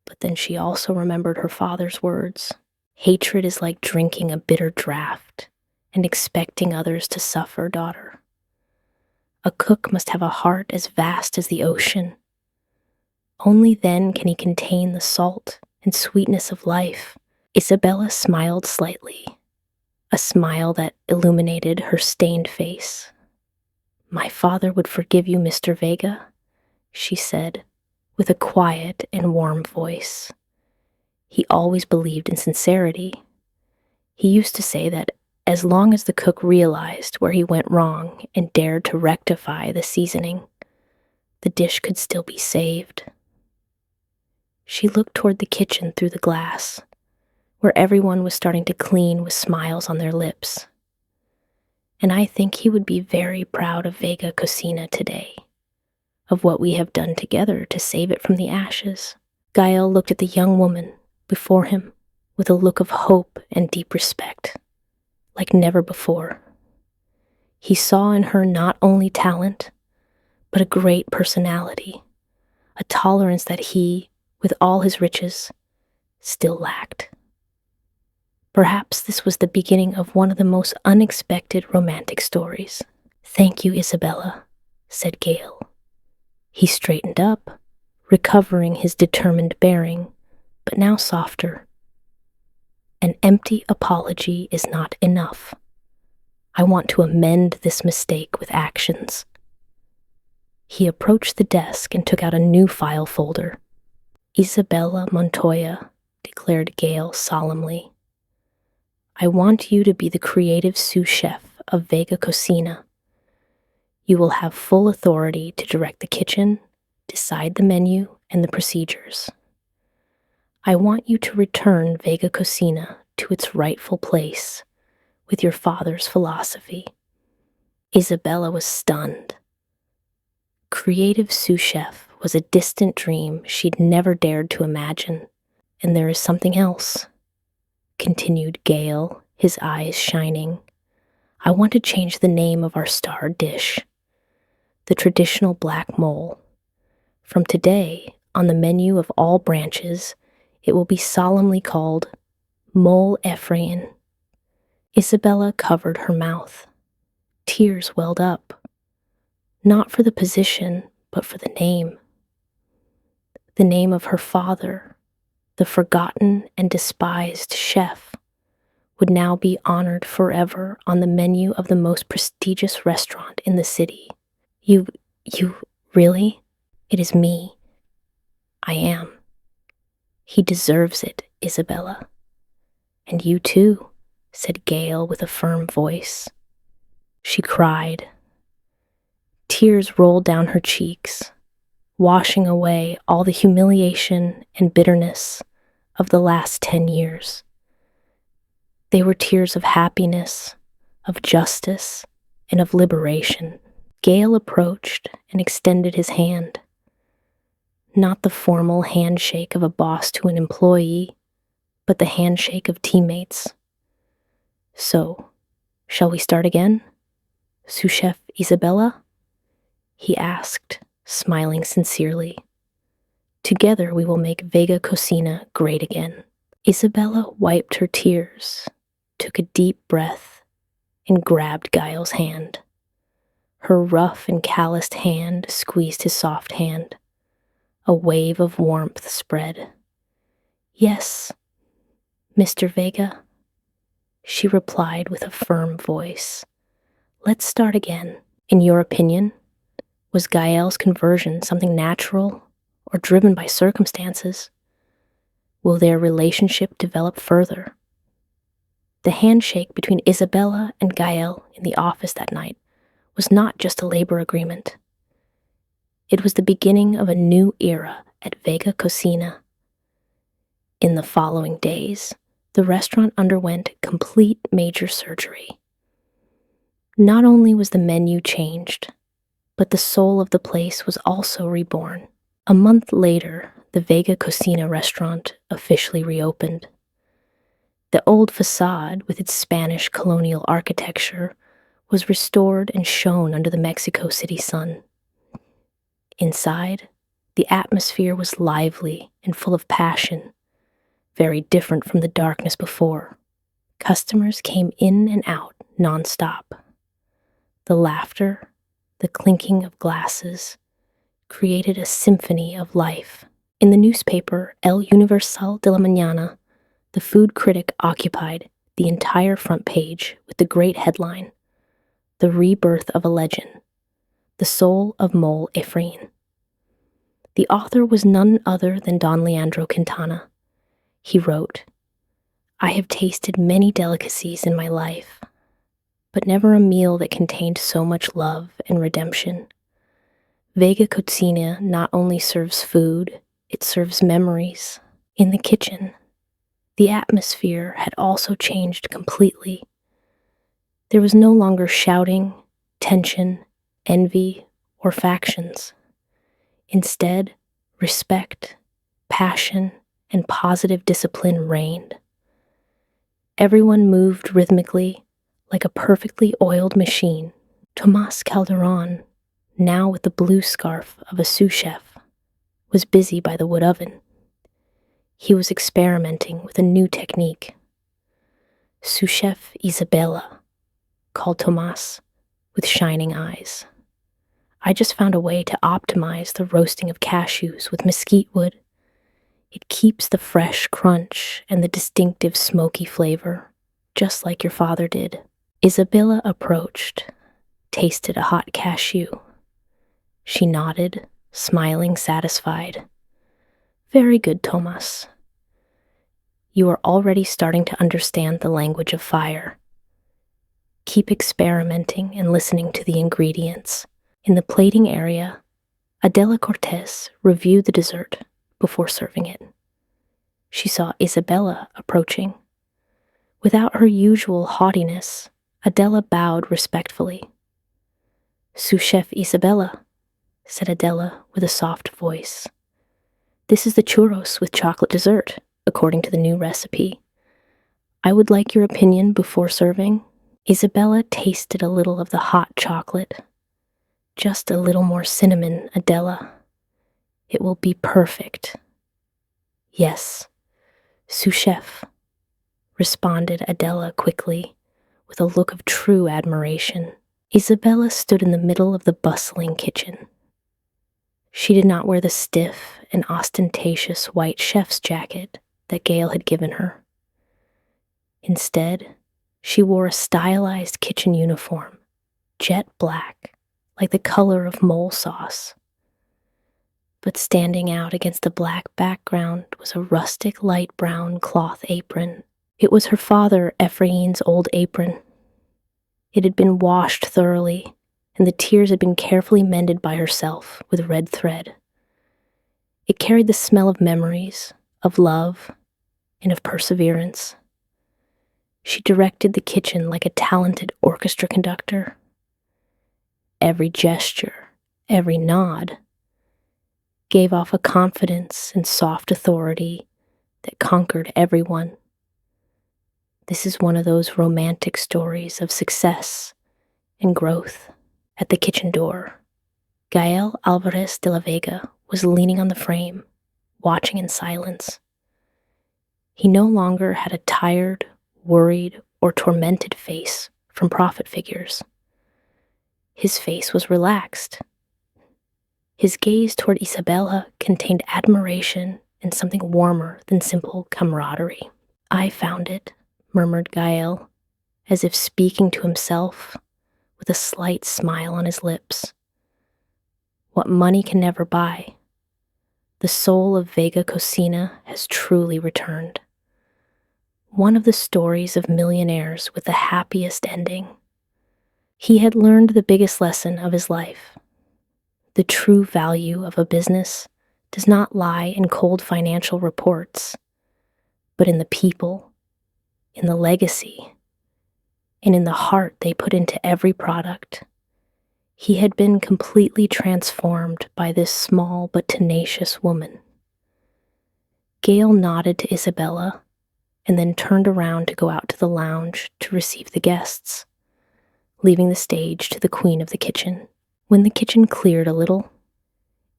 but then she also remembered her father's words. Hatred is like drinking a bitter draught and expecting others to suffer, daughter. A cook must have a heart as vast as the ocean. Only then can he contain the salt and sweetness of life. Isabela smiled slightly, a smile that illuminated her stained face. My father would forgive you, Mr. Vega, she said, with a quiet and warm voice. He always believed in sincerity. He used to say that as long as the cook realized where he went wrong and dared to rectify the seasoning, the dish could still be saved. She looked toward the kitchen through the glass, where everyone was starting to clean with smiles on their lips. And I think he would be very proud of Vega Cocina today, of what we have done together to save it from the ashes. Gael looked at the young woman before him with a look of hope and deep respect, like never before. He saw in her not only talent, but a great personality, a tolerance that he, with all his riches, still lacked. Perhaps this was the beginning of one of the most unexpected romantic stories. "Thank you, Isabela," said Gael. He straightened up, recovering his determined bearing, but now softer. "An empty apology is not enough. I want to amend this mistake with actions." He approached the desk and took out a new file folder. "Isabela Montoya," declared Gael solemnly, "I want you to be the creative sous chef of Vega Cocina. You will have full authority to direct the kitchen, decide the menu, and the procedures. I want you to return Vega Cocina to its rightful place with your father's philosophy." Isabela was stunned. Creative sous chef was a distant dream she'd never dared to imagine. "And there is something else," continued Gael, his eyes shining. "I want to change the name of our star dish, the traditional black mole. From today, on the menu of all branches, it will be solemnly called Mole Ephraim." Isabela covered her mouth. Tears welled up, not for the position, but for the name. The name of her father, the forgotten and despised chef, would now be honored forever on the menu of the most prestigious restaurant in the city. You really? It is me. I am. He deserves it, Isabela. And you too, said Gael with a firm voice. She cried. Tears rolled down her cheeks, washing away all the humiliation and bitterness of the last 10 years. They were tears of happiness, of justice, and of liberation. Gael approached and extended his hand. Not the formal handshake of a boss to an employee, but the handshake of teammates. So, shall we start again? Sous Chef Isabela? He asked, smiling sincerely. Together we will make Vega Cocina great again. Isabela wiped her tears, took a deep breath, and grabbed Gael's hand. Her rough and calloused hand squeezed his soft hand. A wave of warmth spread. Yes, Mr. Vega, she replied with a firm voice. Let's start again. In your opinion, was Gael's conversion something natural or driven by circumstances? Will their relationship develop further? The handshake between Isabela and Gael in the office that night was not just a labor agreement. It was the beginning of a new era at Vega Cocina. In the following days, the restaurant underwent complete major surgery. Not only was the menu changed, but the soul of the place was also reborn. A month later, the Vega Cocina restaurant officially reopened. The old facade, with its Spanish colonial architecture, was restored and shown under the Mexico City sun. Inside, the atmosphere was lively and full of passion, very different from the darkness before. Customers came in and out nonstop. The laughter, the clinking of glasses, created a symphony of life. In the newspaper El Universal de la Mañana, the food critic occupied the entire front page with the great headline, "The Rebirth of a Legend, the Soul of Mole Ephraim." The author was none other than Don Leandro Quintana. He wrote, "I have tasted many delicacies in my life, but never a meal that contained so much love and redemption. Vega Cocina not only serves food, it serves memories. In the kitchen, the atmosphere had also changed completely. There was no longer shouting, tension, envy, or factions. Instead, respect, passion, and positive discipline reigned. Everyone moved rhythmically, like a perfectly oiled machine. Tomas Calderon, now with the blue scarf of a sous chef, was busy by the wood oven. He was experimenting with a new technique. Sous chef Isabela, called Tomas, with shining eyes. I just found a way to optimize the roasting of cashews with mesquite wood. It keeps the fresh crunch and the distinctive smoky flavor, just like your father did. Isabela approached, tasted a hot cashew. She nodded, smiling satisfied. Very good, Tomas. You are already starting to understand the language of fire. Keep experimenting and listening to the ingredients. In the plating area, Adela Cortez reviewed the dessert before serving it. She saw Isabela approaching. Without her usual haughtiness, Adela bowed respectfully. Sous chef Isabela, said Adela with a soft voice. This is the churros with chocolate dessert, according to the new recipe. I would like your opinion before serving. Isabela tasted a little of the hot chocolate. Just a little more cinnamon, Adela. It will be perfect. Yes, sous chef, responded Adela quickly, with a look of true admiration. Isabela stood in the middle of the bustling kitchen. She did not wear the stiff and ostentatious white chef's jacket that Gael had given her. Instead, she wore a stylized kitchen uniform, jet black, like the color of mole sauce. But standing out against the black background was a rustic light brown cloth apron. It was her father Ephraim's old apron. It had been washed thoroughly, and the tears had been carefully mended by herself with red thread. It carried the smell of memories, of love, and of perseverance. She directed the kitchen like a talented orchestra conductor. Every gesture, every nod, gave off a confidence and soft authority that conquered everyone. This is one of those romantic stories of success and growth. At the kitchen door, Gael Alvarez de la Vega was leaning on the frame, watching in silence. He no longer had a tired, worried, or tormented face from profit figures. His face was relaxed. His gaze toward Isabela contained admiration and something warmer than simple camaraderie. I found it, murmured Gael, as if speaking to himself, with a slight smile on his lips. What money can never buy. The soul of Vega Cocina has truly returned. One of the stories of millionaires with the happiest ending. He had learned the biggest lesson of his life. The true value of a business does not lie in cold financial reports, but in the people, in the legacy, and in the heart they put into every product. He had been completely transformed by this small but tenacious woman. Gael nodded to Isabela and then turned around to go out to the lounge to receive the guests, leaving the stage to the queen of the kitchen. When the kitchen cleared a little,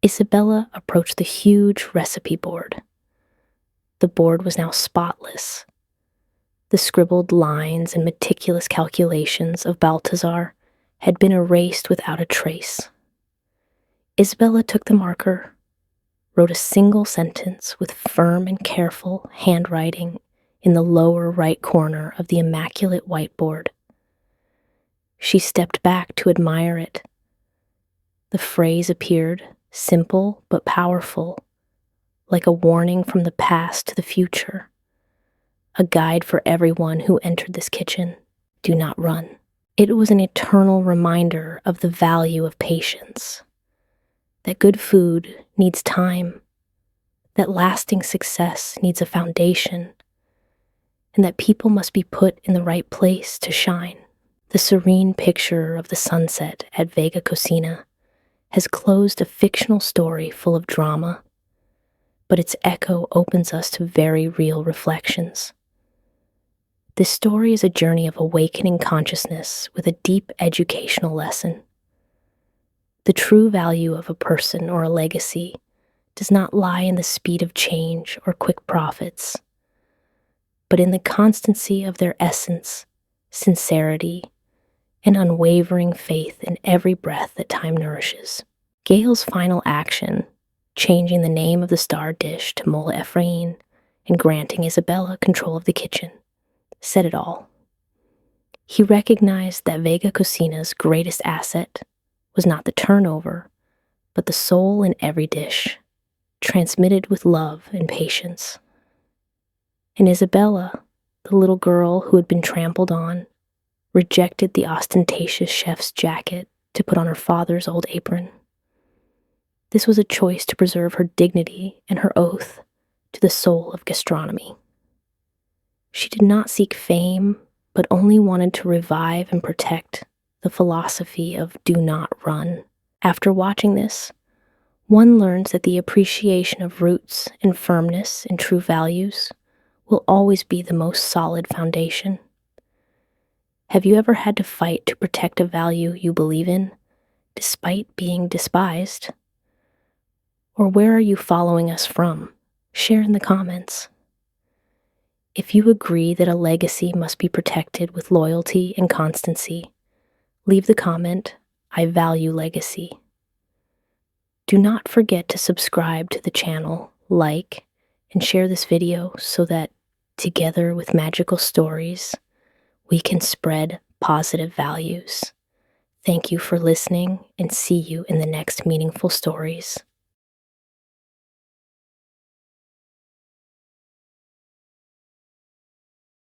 Isabela approached the huge recipe board. The board was now spotless. The scribbled lines and meticulous calculations of Baltasar had been erased without a trace. Isabela took the marker, wrote a single sentence with firm and careful handwriting in the lower right corner of the immaculate whiteboard. She stepped back to admire it. The phrase appeared simple but powerful, like a warning from the past to the future, a guide for everyone who entered this kitchen. Do not run. It was an eternal reminder of the value of patience. that good food needs time, that lasting success needs a foundation, and that people must be put in the right place to shine. The serene picture of the sunset at Vega Cocina has closed a fictional story full of drama, but its echo opens us to very real reflections. This story is a journey of awakening consciousness with a deep educational lesson. The true value of a person or a legacy does not lie in the speed of change or quick profits, but in the constancy of their essence, sincerity, and unwavering faith in every breath that time nourishes. Gael's final action, changing the name of the star dish to Mola Ephraim and granting Isabela control of the kitchen, said it all. He recognized that Vega Cocina's greatest asset was not the turnover, but the soul in every dish, transmitted with love and patience. And Isabela, the little girl who had been trampled on, rejected the ostentatious chef's jacket to put on her father's old apron. This was a choice to preserve her dignity and her oath to the soul of gastronomy. She did not seek fame, but only wanted to revive and protect the philosophy of do not run. After watching this, one learns that the appreciation of roots and firmness in true values will always be the most solid foundation. Have you ever had to fight to protect a value you believe in, despite being despised? Or where are you following us from? Share in the comments. If you agree that a legacy must be protected with loyalty and constancy, leave the comment, "I value legacy." Do not forget to subscribe to the channel, like, and share this video so that, together with magical stories, we can spread positive values. Thank you for listening, and see you in the next meaningful stories.